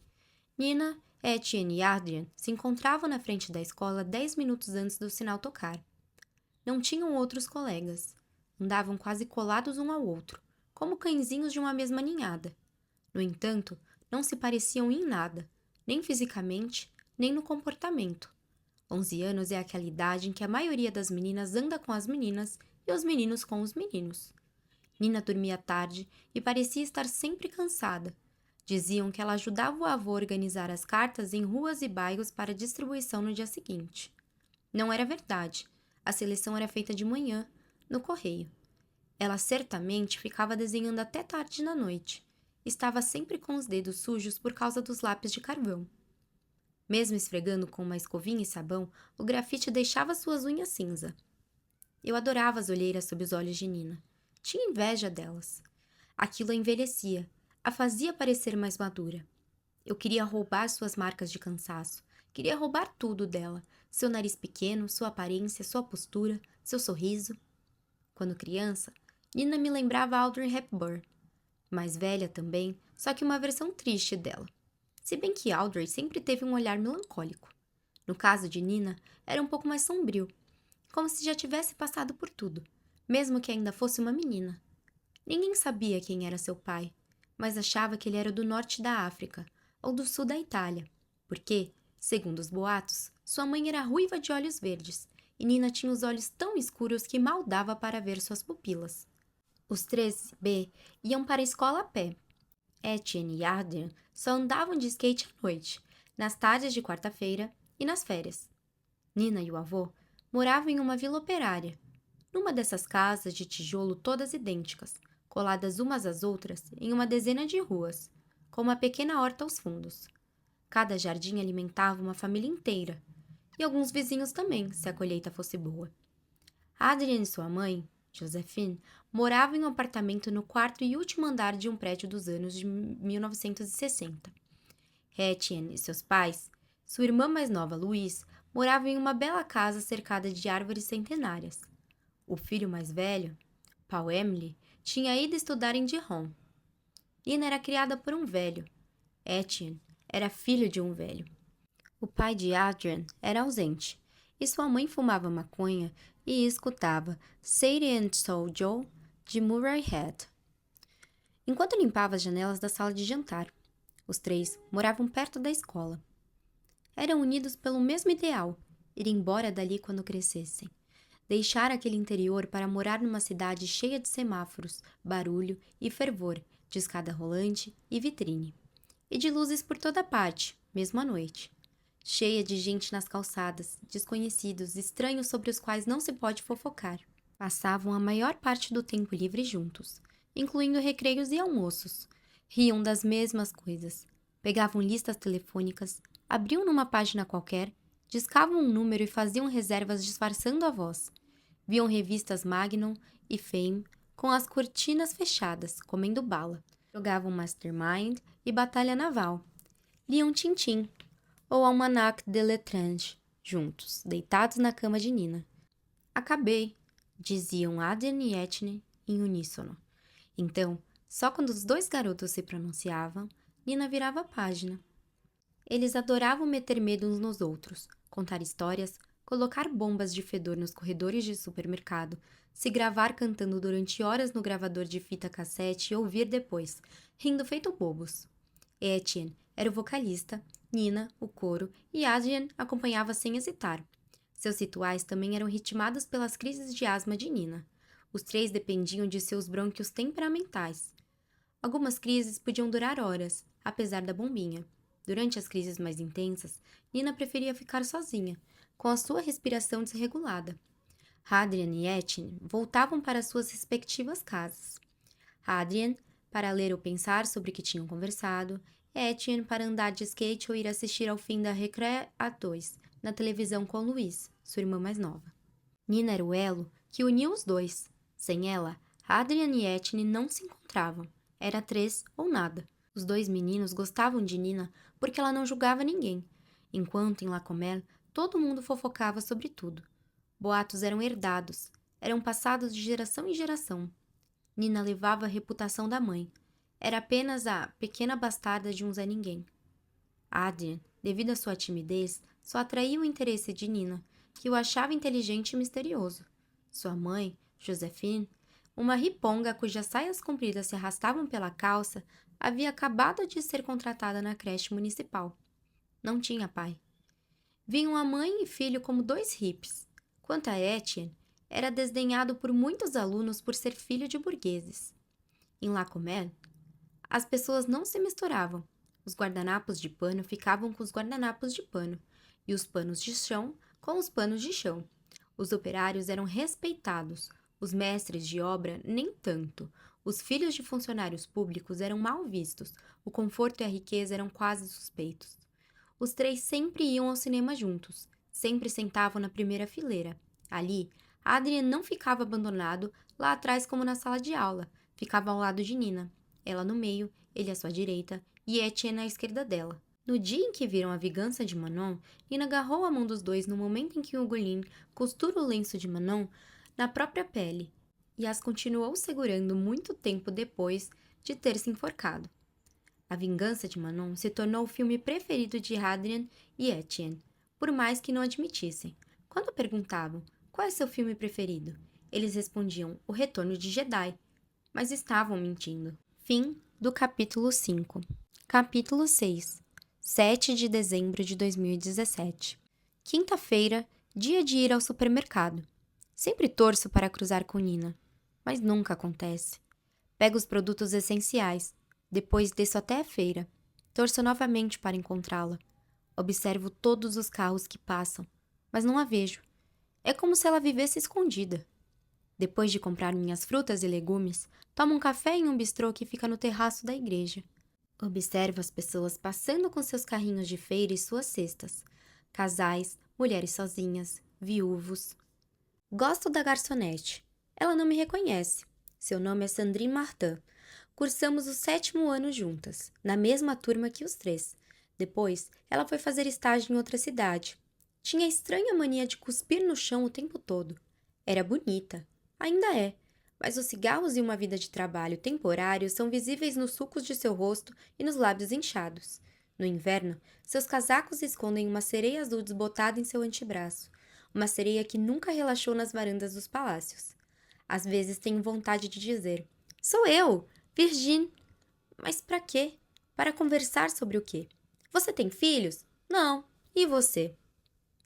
Nina, Etienne e Adrian se encontravam na frente da escola 10 minutos antes do sinal tocar. Não tinham outros colegas. Andavam quase colados um ao outro, como cãezinhos de uma mesma ninhada. No entanto, não se pareciam em nada, nem fisicamente, nem no comportamento. 11 anos é aquela idade em que a maioria das meninas anda com as meninas e os meninos com os meninos. Nina dormia tarde e parecia estar sempre cansada. Diziam que ela ajudava o avô a organizar as cartas em ruas e bairros para distribuição no dia seguinte. Não era verdade. A seleção era feita de manhã, no correio. Ela certamente ficava desenhando até tarde na noite. Estava sempre com os dedos sujos por causa dos lápis de carvão. Mesmo esfregando com uma escovinha e sabão, o grafite deixava suas unhas cinza. Eu adorava as olheiras sob os olhos de Nina. Tinha inveja delas. Aquilo a envelhecia, a fazia parecer mais madura. Eu queria roubar suas marcas de cansaço. Queria roubar tudo dela. Seu nariz pequeno, sua aparência, sua postura, seu sorriso. Quando criança, Nina me lembrava Audrey Hepburn. Mais velha também, só que uma versão triste dela. Se bem que Audrey sempre teve um olhar melancólico. No caso de Nina, era um pouco mais sombrio, como se já tivesse passado por tudo, mesmo que ainda fosse uma menina. Ninguém sabia quem era seu pai, mas achava que ele era do norte da África ou do sul da Itália, porque, segundo os boatos, sua mãe era ruiva de olhos verdes e Nina tinha os olhos tão escuros que mal dava para ver suas pupilas. Os 3B iam para a escola a pé. Etienne e Adrian só andavam de skate à noite, nas tardes de quarta-feira e nas férias. Nina e o avô moravam em uma vila operária, numa dessas casas de tijolo todas idênticas, coladas umas às outras em uma dezena de ruas, com uma pequena horta aos fundos. Cada jardim alimentava uma família inteira, e alguns vizinhos também, se a colheita fosse boa. Adrian e sua mãe, Josephine, moravam em um apartamento no quarto e último andar de um prédio dos anos de 1960. Etienne e seus pais, sua irmã mais nova, Louise, moravam em uma bela casa cercada de árvores centenárias. O filho mais velho, Paul Emily, tinha ido estudar em Dijon. Nina era criada por um velho. Etienne era filho de um velho. O pai de Adrian era ausente, e sua mãe fumava maconha e escutava Sadie and Soul Joe de Murray Head, enquanto limpava as janelas da sala de jantar. Os três moravam perto da escola. Eram unidos pelo mesmo ideal, ir embora dali quando crescessem. Deixar aquele interior para morar numa cidade cheia de semáforos, barulho e fervor, de escada rolante e vitrine. E de luzes por toda parte, mesmo à noite. Cheia de gente nas calçadas, desconhecidos, estranhos sobre os quais não se pode fofocar. Passavam a maior parte do tempo livre juntos, incluindo recreios e almoços. Riam das mesmas coisas. Pegavam listas telefônicas, abriam numa página qualquer, discavam um número e faziam reservas disfarçando a voz. Viam revistas Magnum e Fame com as cortinas fechadas, comendo bala. Jogavam Mastermind e Batalha Naval. Liam Tintin ou Almanach de Letrange, juntos, deitados na cama de Nina. Acabei, diziam Adrian e Etienne em uníssono. Então, só quando os dois garotos se pronunciavam, Nina virava a página. Eles adoravam meter medo uns nos outros, contar histórias, colocar bombas de fedor nos corredores de supermercado, se gravar cantando durante horas no gravador de fita cassete e ouvir depois, rindo feito bobos. Etienne era o vocalista, Nina, o coro, e Adrian acompanhava sem hesitar. Seus rituais também eram ritmados pelas crises de asma de Nina. Os três dependiam de seus brônquios temperamentais. Algumas crises podiam durar horas, apesar da bombinha. Durante as crises mais intensas, Nina preferia ficar sozinha, com a sua respiração desregulada. Hadrian e Etienne voltavam para suas respectivas casas. Hadrian para ler ou pensar sobre o que tinham conversado, Etienne para andar de skate ou ir assistir ao fim da Recré a 2, na televisão com Louise, sua irmã mais nova. Nina era o elo que unia os dois. Sem ela, Hadrian e Etienne não se encontravam. Era 3 ou nada. Os dois meninos gostavam de Nina porque ela não julgava ninguém, enquanto em La Comelle todo mundo fofocava sobre tudo. Boatos eram herdados, eram passados de geração em geração. Nina levava a reputação da mãe. Era apenas a pequena bastarda de um Zé Ninguém. Adrian, devido à sua timidez, só atraía o interesse de Nina, que o achava inteligente e misterioso. Sua mãe, Josephine, uma riponga cujas saias compridas se arrastavam pela calça, havia acabado de ser contratada na creche municipal. Não tinha pai. Viam a mãe e filho como dois hippies. Quanto a Etienne, era desdenhado por muitos alunos por ser filho de burgueses. Em La Comelle, as pessoas não se misturavam. Os guardanapos de pano ficavam com os guardanapos de pano, e os panos de chão com os panos de chão. Os operários eram respeitados, os mestres de obra nem tanto. Os filhos de funcionários públicos eram mal vistos, o conforto e a riqueza eram quase suspeitos. Os três sempre iam ao cinema juntos, sempre sentavam na primeira fileira. Ali, Adrian não ficava abandonado lá atrás como na sala de aula, ficava ao lado de Nina, ela no meio, ele à sua direita e Etienne à esquerda dela. No dia em que viram a vingança de Manon, Nina agarrou a mão dos dois no momento em que Hugolin costura o lenço de Manon na própria pele e as continuou segurando muito tempo depois de ter se enforcado. A Vingança de Manon se tornou o filme preferido de Hadrian e Etienne, por mais que não admitissem. Quando perguntavam qual é seu filme preferido, eles respondiam O Retorno de Jedi, mas estavam mentindo. Fim do capítulo 5. Capítulo 6. 7 de dezembro de 2017. Quinta-feira, dia de ir ao supermercado. Sempre torço para cruzar com Nina, mas nunca acontece. Pego os produtos essenciais, depois desço até a feira. Torço novamente para encontrá-la. Observo todos os carros que passam, mas não a vejo. É como se ela vivesse escondida. Depois de comprar minhas frutas e legumes, tomo um café em um bistrô que fica no terraço da igreja. Observo as pessoas passando com seus carrinhos de feira e suas cestas. Casais, mulheres sozinhas, viúvos. Gosto da garçonete. Ela não me reconhece. Seu nome é Sandrine Martin. Cursamos o 7º ano juntas, na mesma turma que os 3. Depois, ela foi fazer estágio em outra cidade. Tinha a estranha mania de cuspir no chão o tempo todo. Era bonita. Ainda é. Mas os cigarros e uma vida de trabalho temporário são visíveis nos sulcos de seu rosto e nos lábios inchados. No inverno, seus casacos escondem uma sereia azul desbotada em seu antebraço. Uma sereia que nunca relaxou nas varandas dos palácios. Às vezes tenho vontade de dizer: sou eu, Virginie. Mas para quê? Para conversar sobre o quê? Você tem filhos? Não. E você?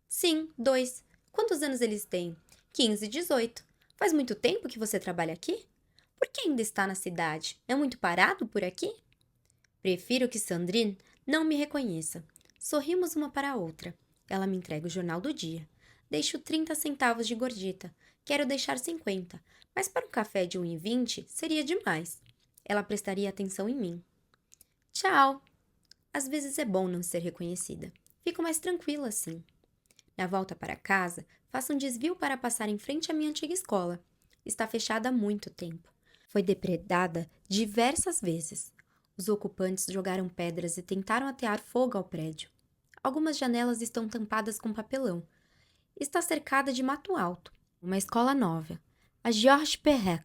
Sim, 2. Quantos anos eles têm? 15, 18. Faz muito tempo que você trabalha aqui? Por que ainda está na cidade? É muito parado por aqui? Prefiro que Sandrine não me reconheça. Sorrimos uma para a outra. Ela me entrega o jornal do dia. Deixo 30 centavos de gorjeta. Quero deixar 50, mas para um café de 1,20 seria demais. Ela prestaria atenção em mim. Tchau! Às vezes é bom não ser reconhecida. Fico mais tranquila assim. Na volta para casa, faço um desvio para passar em frente à minha antiga escola. Está fechada há muito tempo. Foi depredada diversas vezes. Os ocupantes jogaram pedras e tentaram atear fogo ao prédio. Algumas janelas estão tampadas com papelão. Está cercada de mato alto. Uma escola nova, a Georges Perret,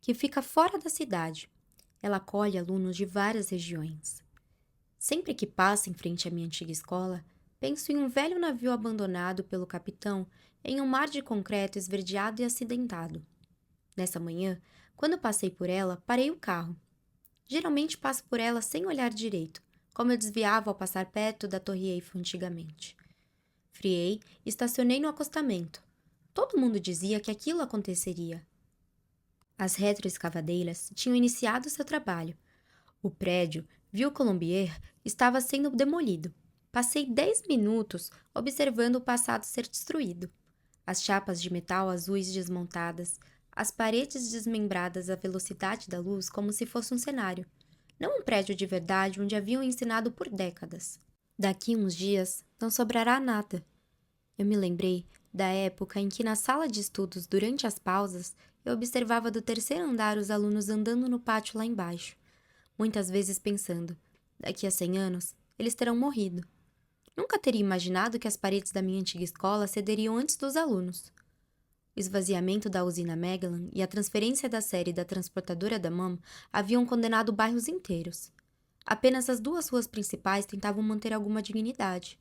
que fica fora da cidade. Ela acolhe alunos de várias regiões. Sempre que passo em frente à minha antiga escola, penso em um velho navio abandonado pelo capitão em um mar de concreto esverdeado e acidentado. Nessa manhã, quando passei por ela, parei o carro. Geralmente passo por ela sem olhar direito, como eu desviava ao passar perto da Torre Eiffel antigamente. Friei e estacionei no acostamento. Todo mundo dizia que aquilo aconteceria. As retroescavadeiras tinham iniciado seu trabalho. O prédio, Ville Colombier, estava sendo demolido. Passei 10 minutos observando o passado ser destruído. As chapas de metal azuis desmontadas, as paredes desmembradas à velocidade da luz como se fosse um cenário. Não um prédio de verdade onde haviam ensinado por décadas. Daqui uns dias não sobrará nada. Eu me lembrei da época em que na sala de estudos, durante as pausas, eu observava do terceiro andar os alunos andando no pátio lá embaixo. Muitas vezes pensando, daqui a 100 anos, eles terão morrido. Nunca teria imaginado que as paredes da minha antiga escola cederiam antes dos alunos. O esvaziamento da usina Magellan e a transferência da série da transportadora da MAM haviam condenado bairros inteiros. Apenas as duas ruas principais tentavam manter alguma dignidade.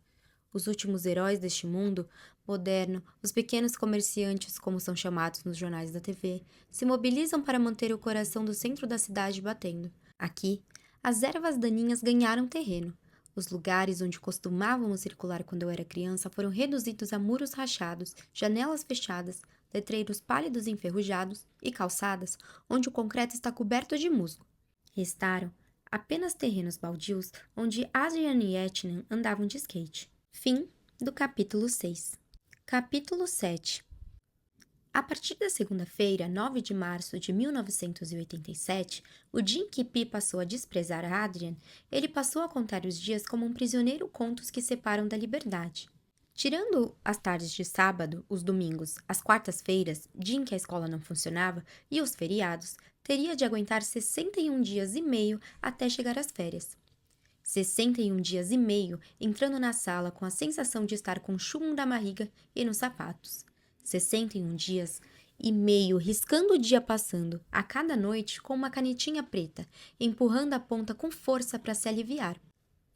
Os últimos heróis deste mundo moderno, os pequenos comerciantes, como são chamados nos jornais da TV, se mobilizam para manter o coração do centro da cidade batendo. Aqui, as ervas daninhas ganharam terreno. Os lugares onde costumávamos circular quando eu era criança foram reduzidos a muros rachados, janelas fechadas, letreiros pálidos e enferrujados e calçadas onde o concreto está coberto de musgo. Restaram apenas terrenos baldios onde Adrian e Etienne andavam de skate. Fim do capítulo 6. Capítulo 7. A partir da segunda-feira, 9 de março de 1987, o dia em que Pi passou a desprezar Adrian, ele passou a contar os dias como um prisioneiro contos que separam da liberdade. Tirando as tardes de sábado, os domingos, as quartas-feiras, dia em que a escola não funcionava, e os feriados, teria de aguentar 61 dias e meio até chegar às férias. 61 dias e meio entrando na sala com a sensação de estar com chumbo na barriga e nos sapatos. 61 dias e meio riscando o dia passando, a cada noite com uma canetinha preta, empurrando a ponta com força para se aliviar.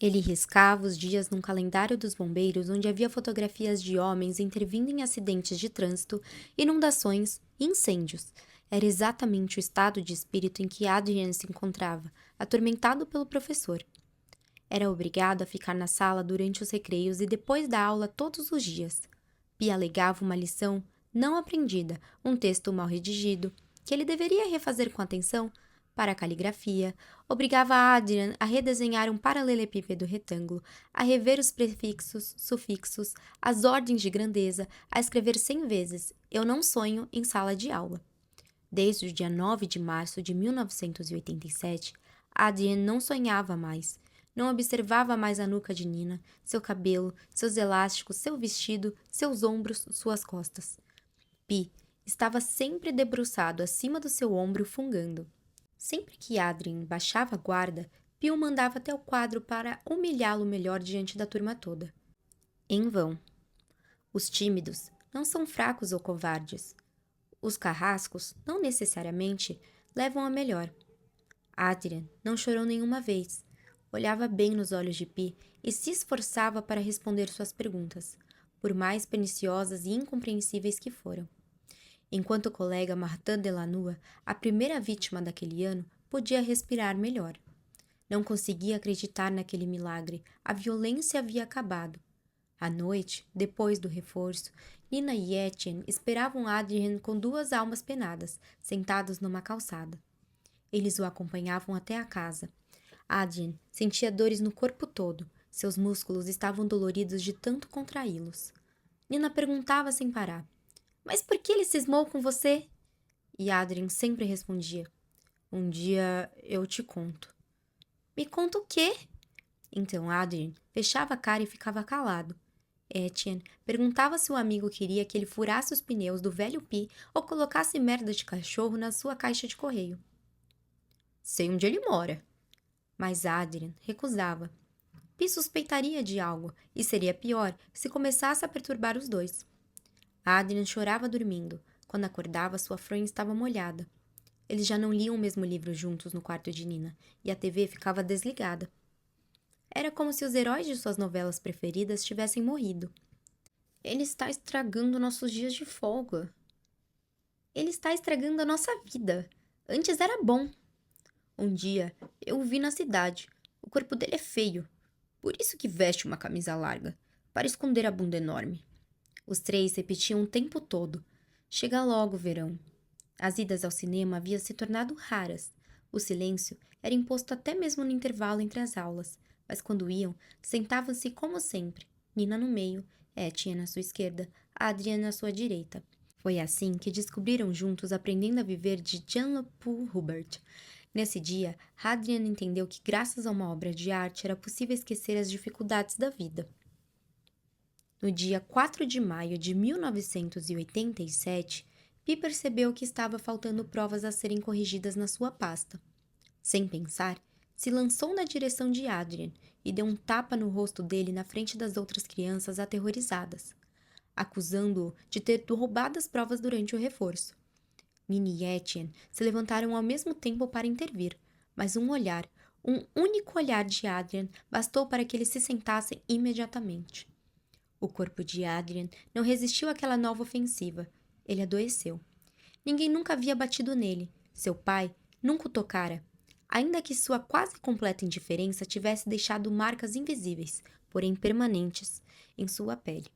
Ele riscava os dias num calendário dos bombeiros onde havia fotografias de homens intervindo em acidentes de trânsito, inundações e incêndios. Era exatamente o estado de espírito em que Adrian se encontrava, atormentado pelo professor. Era obrigado a ficar na sala durante os recreios e depois da aula todos os dias. Pia alegava uma lição não aprendida, um texto mal redigido, que ele deveria refazer com atenção para a caligrafia, obrigava Adrian a redesenhar um paralelepípedo retângulo, a rever os prefixos, sufixos, as ordens de grandeza, a escrever 100 vezes "Eu não sonho" em sala de aula. Desde o dia 9 de março de 1987, Adrian não sonhava mais. Não observava mais a nuca de Nina, seu cabelo, seus elásticos, seu vestido, seus ombros, suas costas. Pi estava sempre debruçado acima do seu ombro, fungando. Sempre que Adrien baixava a guarda, Pi o mandava até o quadro para humilhá-lo melhor diante da turma toda. Em vão. Os tímidos não são fracos ou covardes. Os carrascos, não necessariamente, levam a melhor. Adrien não chorou nenhuma vez. Olhava bem nos olhos de Pi e se esforçava para responder suas perguntas, por mais perniciosas e incompreensíveis que foram. Enquanto o colega Martin Delannoy, a primeira vítima daquele ano, podia respirar melhor. Não conseguia acreditar naquele milagre, a violência havia acabado. À noite, depois do reforço, Nina e Etienne esperavam Adrien com duas almas penadas, sentados numa calçada. Eles o acompanhavam até a casa. Adrien sentia dores no corpo todo. Seus músculos estavam doloridos de tanto contraí-los. Nina perguntava sem parar: "Mas por que ele cismou com você?" E Adrien sempre respondia: "Um dia eu te conto." "Me conta o quê?" Então Adrien fechava a cara e ficava calado. Etienne perguntava se o amigo queria que ele furasse os pneus do velho Pi ou colocasse merda de cachorro na sua caixa de correio. "Sei onde ele mora." Mas Adrien recusava. Pi suspeitaria de algo, e seria pior se começasse a perturbar os dois. Adrien chorava dormindo. Quando acordava, sua fronha estava molhada. Eles já não liam o mesmo livro juntos no quarto de Nina, e a TV ficava desligada. Era como se os heróis de suas novelas preferidas tivessem morrido. "Ele está estragando nossos dias de folga." "Ele está estragando a nossa vida. Antes era bom." "Um dia eu o vi na cidade. O corpo dele é feio. Por isso que veste uma camisa larga, para esconder a bunda enorme." Os três repetiam o tempo todo: "Chega logo, verão." As idas ao cinema haviam se tornado raras. O silêncio era imposto até mesmo no intervalo entre as aulas, mas quando iam, sentavam-se como sempre, Nina no meio, Etienne à sua esquerda, Adrien à sua direita. Foi assim que descobriram juntos Aprendendo a Viver de Jean-Paul Hubert. Nesse dia, Adrien entendeu que graças a uma obra de arte era possível esquecer as dificuldades da vida. No dia 4 de maio de 1987, Pi percebeu que estava faltando provas a serem corrigidas na sua pasta. Sem pensar, se lançou na direção de Adrien e deu um tapa no rosto dele na frente das outras crianças aterrorizadas, acusando-o de ter roubado as provas durante o reforço. Nina e Etienne se levantaram ao mesmo tempo para intervir, mas um único olhar de Adrien bastou para que eles se sentassem imediatamente. O corpo de Adrien não resistiu àquela nova ofensiva. Ele adoeceu. Ninguém nunca havia batido nele. Seu pai nunca o tocara, ainda que sua quase completa indiferença tivesse deixado marcas invisíveis, porém permanentes, em sua pele.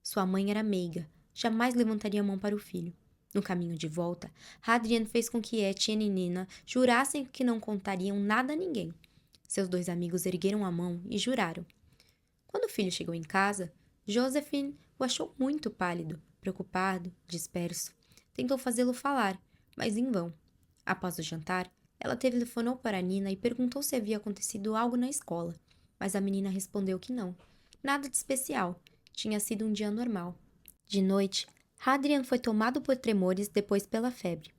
Sua mãe era meiga, jamais levantaria a mão para o filho. No caminho de volta, Adrien fez com que Etienne e Nina jurassem que não contariam nada a ninguém. Seus dois amigos ergueram a mão e juraram. Quando o filho chegou em casa, Josephine o achou muito pálido, preocupado, disperso. Tentou fazê-lo falar, mas em vão. Após o jantar, ela telefonou para Nina e perguntou se havia acontecido algo na escola, mas a menina respondeu que não. Nada de especial. Tinha sido um dia normal. De noite, Adrien foi tomado por tremores, depois pela febre.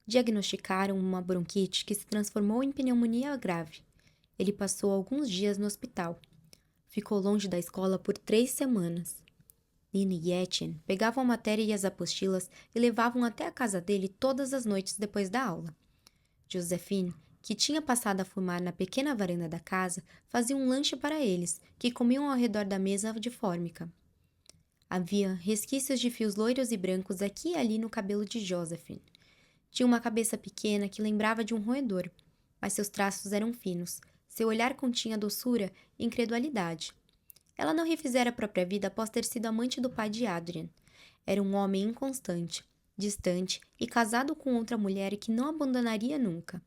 Diagnosticaram uma bronquite que se transformou em pneumonia grave. Ele passou alguns dias no hospital. Ficou longe da escola por 3 semanas. Nina e Etienne pegavam a matéria e as apostilas e levavam até a casa dele todas as noites depois da aula. Josephine, que tinha passado a fumar na pequena varanda da casa, fazia um lanche para eles, que comiam ao redor da mesa de fórmica. Havia resquícios de fios loiros e brancos aqui e ali no cabelo de Josephine. Tinha uma cabeça pequena que lembrava de um roedor, mas seus traços eram finos. Seu olhar continha doçura e incredulidade. Ela não refizera a própria vida após ter sido amante do pai de Adrien. Era um homem inconstante, distante e casado com outra mulher que não abandonaria nunca.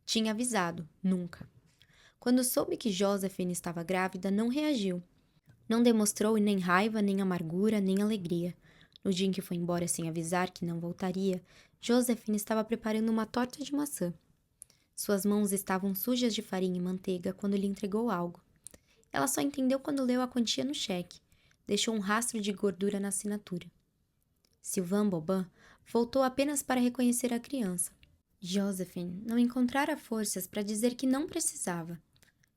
Tinha avisado, nunca. Quando soube que Josephine estava grávida, não reagiu. Não demonstrou nem raiva, nem amargura, nem alegria. No dia em que foi embora sem avisar que não voltaria, Josephine estava preparando uma torta de maçã. Suas mãos estavam sujas de farinha e manteiga quando lhe entregou algo. Ela só entendeu quando leu a quantia no cheque. Deixou um rastro de gordura na assinatura. Sylvain Bobin voltou apenas para reconhecer a criança. Josephine não encontrara forças para dizer que não precisava.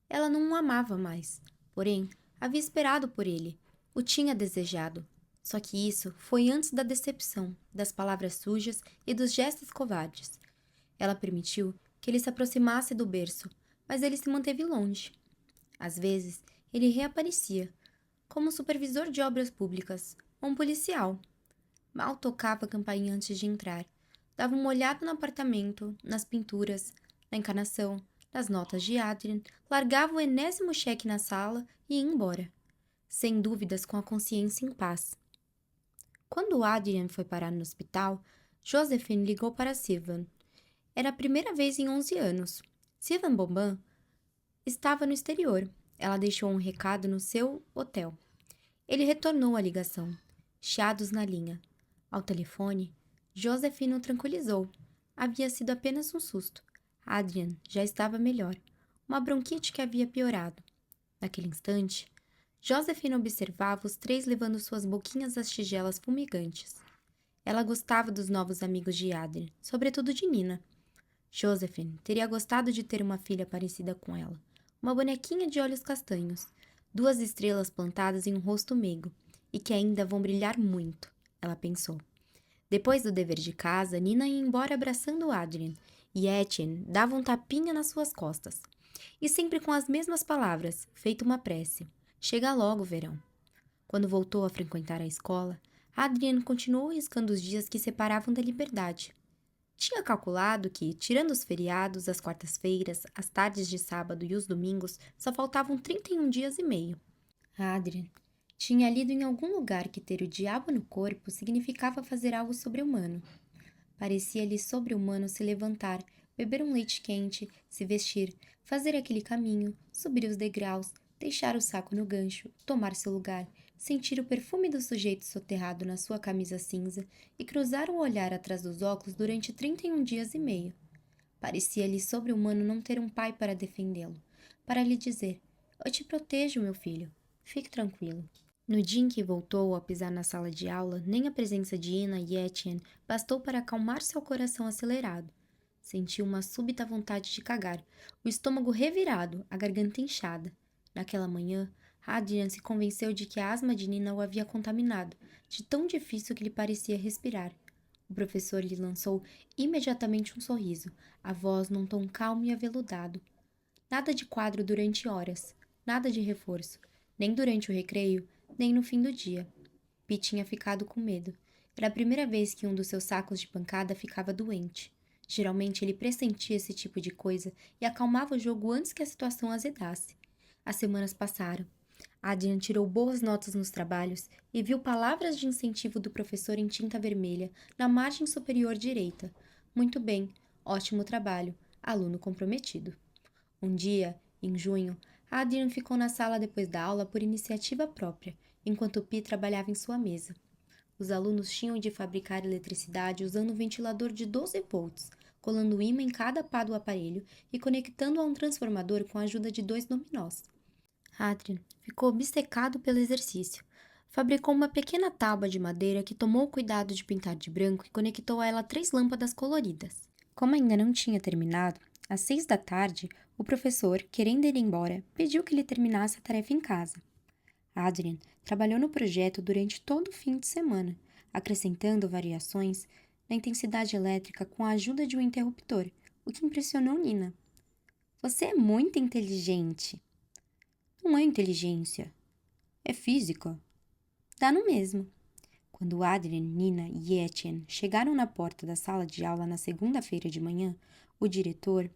Ela não o amava mais, porém, havia esperado por ele, o tinha desejado. Só que isso foi antes da decepção, das palavras sujas e dos gestos covardes. Ela permitiu que ele se aproximasse do berço, mas ele se manteve longe. Às vezes, ele reaparecia, como um supervisor de obras públicas, ou um policial. Mal tocava a campainha antes de entrar. Dava uma olhada no apartamento, nas pinturas, na encarnação, nas notas de Adrien, largava o enésimo cheque na sala e ia embora. sem dúvidas com a consciência em paz. Quando Adrian foi parar no hospital, Josephine ligou para Sylvain. Era a primeira vez em 11 anos. Sylvain Bobin estava no exterior. Ela deixou um recado no seu hotel. Ele retornou a ligação, chiados na linha. Ao telefone, Josephine o tranquilizou. Havia sido apenas um susto. Adrian já estava melhor. Uma bronquite que havia piorado. Naquele instante, Josephine observava os três levando suas boquinhas às tigelas fumegantes. Ela gostava dos novos amigos de Adrian, sobretudo de Nina. Josephine teria gostado de ter uma filha parecida com ela. Uma bonequinha de olhos castanhos, 2 estrelas plantadas em um rosto meigo, e que ainda vão brilhar muito, ela pensou. Depois do dever de casa, Nina ia embora abraçando Adrian, e Etienne dava um tapinha nas suas costas. E sempre com as mesmas palavras, feito uma prece. Chega logo, verão. Quando voltou a frequentar a escola, Adrian continuou riscando os dias que separavam da liberdade. Tinha calculado que, tirando os feriados, as quartas-feiras, as tardes de sábado e os domingos, só faltavam 31 dias e meio. Adrian tinha lido em algum lugar que ter o diabo no corpo significava fazer algo sobre-humano. Parecia-lhe sobre-humano se levantar, beber um leite quente, se vestir, fazer aquele caminho, subir os degraus, deixar o saco no gancho, tomar seu lugar, sentir o perfume do sujeito soterrado na sua camisa cinza e cruzar o olhar atrás dos óculos durante 31 dias e meio. Parecia-lhe sobre-humano não ter um pai para defendê-lo, para lhe dizer: "Eu te protejo, meu filho. Fique tranquilo." No dia em que voltou a pisar na sala de aula, nem a presença de Ina e Etienne bastou para acalmar seu coração acelerado. Sentiu uma súbita vontade de cagar, o estômago revirado, a garganta inchada. Naquela manhã, Adrian se convenceu de que a asma de Nina o havia contaminado, de tão difícil que lhe parecia respirar. O professor lhe lançou imediatamente um sorriso, a voz num tom calmo e aveludado. Nada de quadro durante horas, nada de reforço, nem durante o recreio, nem no fim do dia. Pi tinha ficado com medo. Era a primeira vez que um dos seus sacos de pancada ficava doente. Geralmente ele pressentia esse tipo de coisa e acalmava o jogo antes que a situação azedasse. As semanas passaram. Adrian tirou boas notas nos trabalhos e viu palavras de incentivo do professor em tinta vermelha na margem superior direita. Muito bem, ótimo trabalho, aluno comprometido. Um dia, em junho, Adrian ficou na sala depois da aula por iniciativa própria, enquanto Pi trabalhava em sua mesa. Os alunos tinham de fabricar eletricidade usando um ventilador de 12 volts, colando ímã em cada pá do aparelho e conectando a um transformador com a ajuda de 2 dominós. Adrian ficou obcecado pelo exercício. Fabricou uma pequena tábua de madeira que tomou o cuidado de pintar de branco e conectou a ela 3 lâmpadas coloridas. Como ainda não tinha terminado, às 6 da tarde, o professor, querendo ir embora, pediu que ele terminasse a tarefa em casa. Adrian trabalhou no projeto durante todo o fim de semana, acrescentando variações na intensidade elétrica com a ajuda de um interruptor, o que impressionou Nina. "Você é muito inteligente." "Não é inteligência, é física." "Dá no mesmo." Quando Adrian, Nina e Etienne chegaram na porta da sala de aula na segunda-feira de manhã, o diretor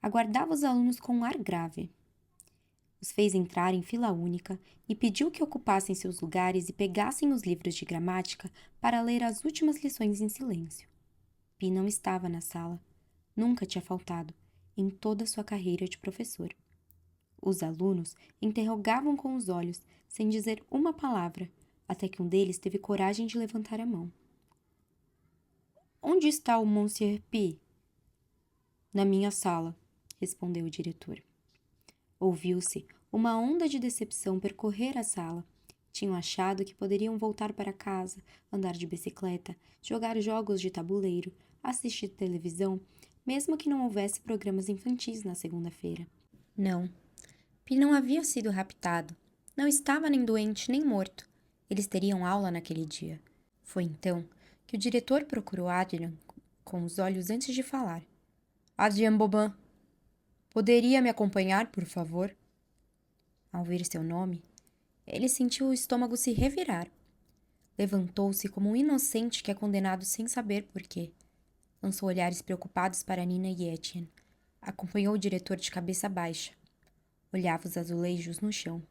aguardava os alunos com um ar grave. Os fez entrar em fila única e pediu que ocupassem seus lugares e pegassem os livros de gramática para ler as últimas lições em silêncio. Pi não estava na sala. Nunca tinha faltado, em toda sua carreira de professor. Os alunos interrogavam com os olhos, sem dizer uma palavra, até que um deles teve coragem de levantar a mão. "Onde está o Monsieur Pi?" "Na minha sala", respondeu o diretor. Ouviu-se uma onda de decepção percorrer a sala. Tinham achado que poderiam voltar para casa, andar de bicicleta, jogar jogos de tabuleiro, assistir televisão, mesmo que não houvesse programas infantis na segunda-feira. Não. Pi não havia sido raptado. Não estava nem doente nem morto. Eles teriam aula naquele dia. Foi então que o diretor procurou Adrian com os olhos antes de falar. "Adrian Bobin, poderia me acompanhar, por favor?" Ao ver seu nome, ele sentiu o estômago se revirar. Levantou-se como um inocente que é condenado sem saber por quê. Lançou olhares preocupados para Nina e Etienne. Acompanhou o diretor de cabeça baixa. Olhava os azulejos no chão.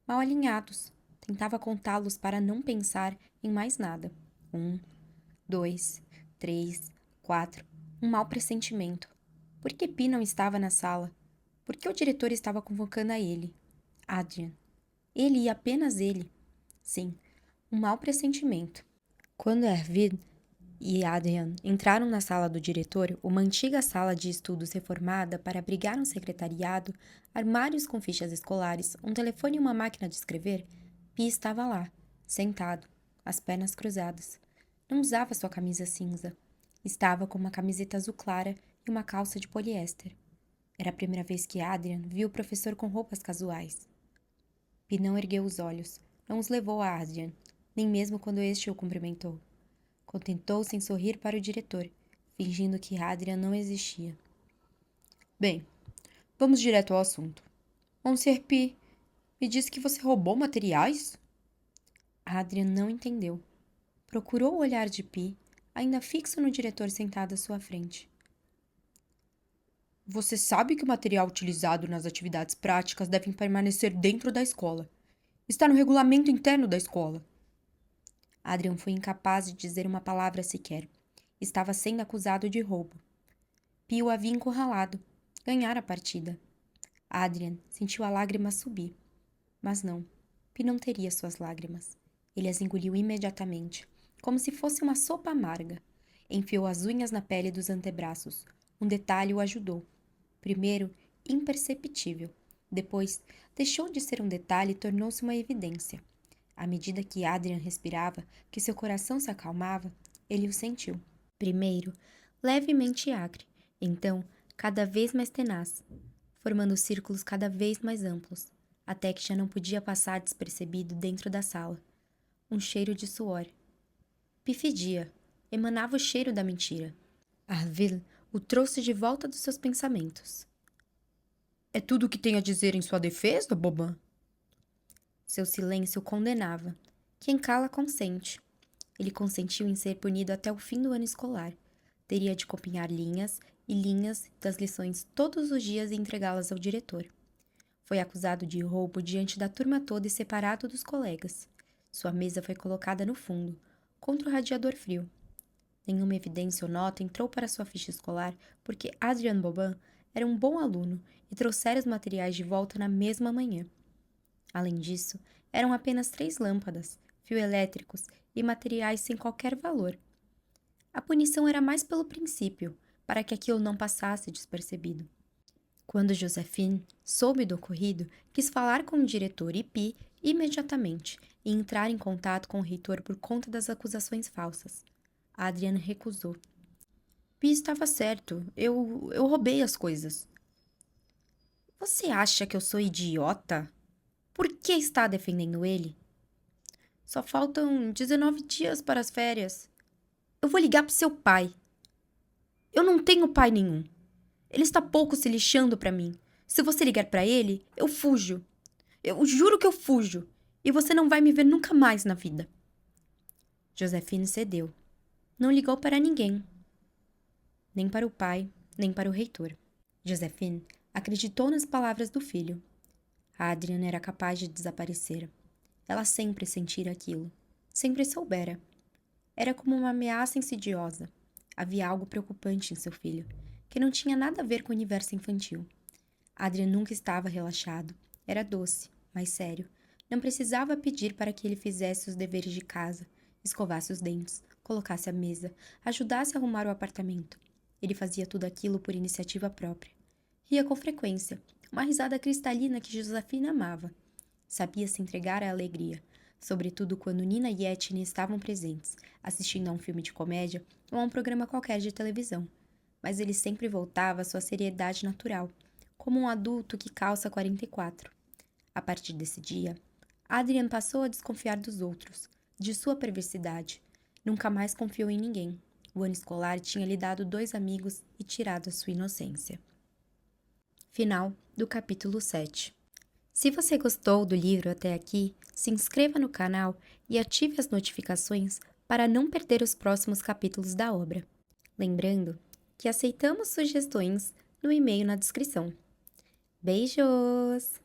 mal alinhados. Tentava contá-los para não pensar em mais nada. 1, 2, 3, 4. Um mau pressentimento. Por que Pi não estava na sala? Por que o diretor estava convocando a ele? Adrian. Ele e apenas ele. Sim, um mau pressentimento. Quando Arvid e Adrian entraram na sala do diretor, uma antiga sala de estudos reformada para abrigar um secretariado, armários com fichas escolares, um telefone e uma máquina de escrever, Pi estava lá, sentado, as pernas cruzadas. Não usava sua camisa cinza. Estava com uma camiseta azul clara e uma calça de poliéster. Era a primeira vez que Adrian viu o professor com roupas casuais. Pi não ergueu os olhos, não os levou a Adrian, nem mesmo quando este o cumprimentou. Contentou-se em sorrir para o diretor, fingindo que Adrian não existia. Bem, vamos direto ao assunto. Monsieur Pi, me disse que você roubou materiais? Adrian não entendeu. Procurou o olhar de Pi, ainda fixo no diretor sentado à sua frente. Você sabe que o material utilizado nas atividades práticas deve permanecer dentro da escola. Está no regulamento interno da escola. Adrian foi incapaz de dizer uma palavra sequer. Estava sendo acusado de roubo. Pi o havia encurralado. Ganhara a partida. Adrian sentiu a lágrima subir. Mas não. Pi não teria suas lágrimas. Ele as engoliu imediatamente, como se fosse uma sopa amarga. Enfiou as unhas na pele dos antebraços. Um detalhe o ajudou. Primeiro, imperceptível. Depois, deixou de ser um detalhe e tornou-se uma evidência. À medida que Adrian respirava, que seu coração se acalmava, ele o sentiu. Primeiro, levemente acre, então, cada vez mais tenaz, formando círculos cada vez mais amplos, até que já não podia passar despercebido dentro da sala. Um cheiro de suor. Pi fedia, emanava o cheiro da mentira. Arville o trouxe de volta dos seus pensamentos. É tudo o que tem a dizer em sua defesa, Boban? Seu silêncio o condenava. Quem cala, consente. Ele consentiu em ser punido até o fim do ano escolar. Teria de copiar linhas e linhas das lições todos os dias e entregá-las ao diretor. Foi acusado de roubo diante da turma toda e separado dos colegas. Sua mesa foi colocada no fundo, contra o radiador frio. Nenhuma evidência ou nota entrou para sua ficha escolar porque Adrian Boban era um bom aluno e trouxera os materiais de volta na mesma manhã. Além disso, eram apenas 3 lâmpadas, fios elétricos e materiais sem qualquer valor. A punição era mais pelo princípio, para que aquilo não passasse despercebido. Quando Josephine soube do ocorrido, quis falar com o diretor e Pi imediatamente e entrar em contato com o reitor por conta das acusações falsas. Adrian recusou. Pi estava certo. Eu roubei as coisas. Você acha que eu sou idiota? Por que está defendendo ele? Só faltam 19 dias para as férias. Eu vou ligar pro seu pai. Eu não tenho pai nenhum. Ele está pouco se lixando para mim. Se você ligar para ele, eu fujo. Eu juro que eu fujo. E você não vai me ver nunca mais na vida. Josephine cedeu. Não ligou para ninguém. Nem para o pai, nem para o reitor. Josephine acreditou nas palavras do filho. Adrian era capaz de desaparecer. Ela sempre sentira aquilo. Sempre soubera. Era como uma ameaça insidiosa. Havia algo preocupante em seu filho, que não tinha nada a ver com o universo infantil. Adrian nunca estava relaxado. Era doce, mas sério. Não precisava pedir para que ele fizesse os deveres de casa, escovasse os dentes, colocasse a mesa, ajudasse a arrumar o apartamento. Ele fazia tudo aquilo por iniciativa própria. Ria com frequência, uma risada cristalina que Josephine amava. Sabia se entregar à alegria, sobretudo quando Nina e Etienne estavam presentes, assistindo a um filme de comédia ou a um programa qualquer de televisão. Mas ele sempre voltava à sua seriedade natural, como um adulto que calça 44. A partir desse dia, Adrian passou a desconfiar dos outros, de sua perversidade. Nunca mais confiou em ninguém. O ano escolar tinha lhe dado 2 amigos e tirado a sua inocência. Final do capítulo 7. Se você gostou do livro até aqui, se inscreva no canal e ative as notificações para não perder os próximos capítulos da obra. Lembrando que aceitamos sugestões no e-mail na descrição. Beijos!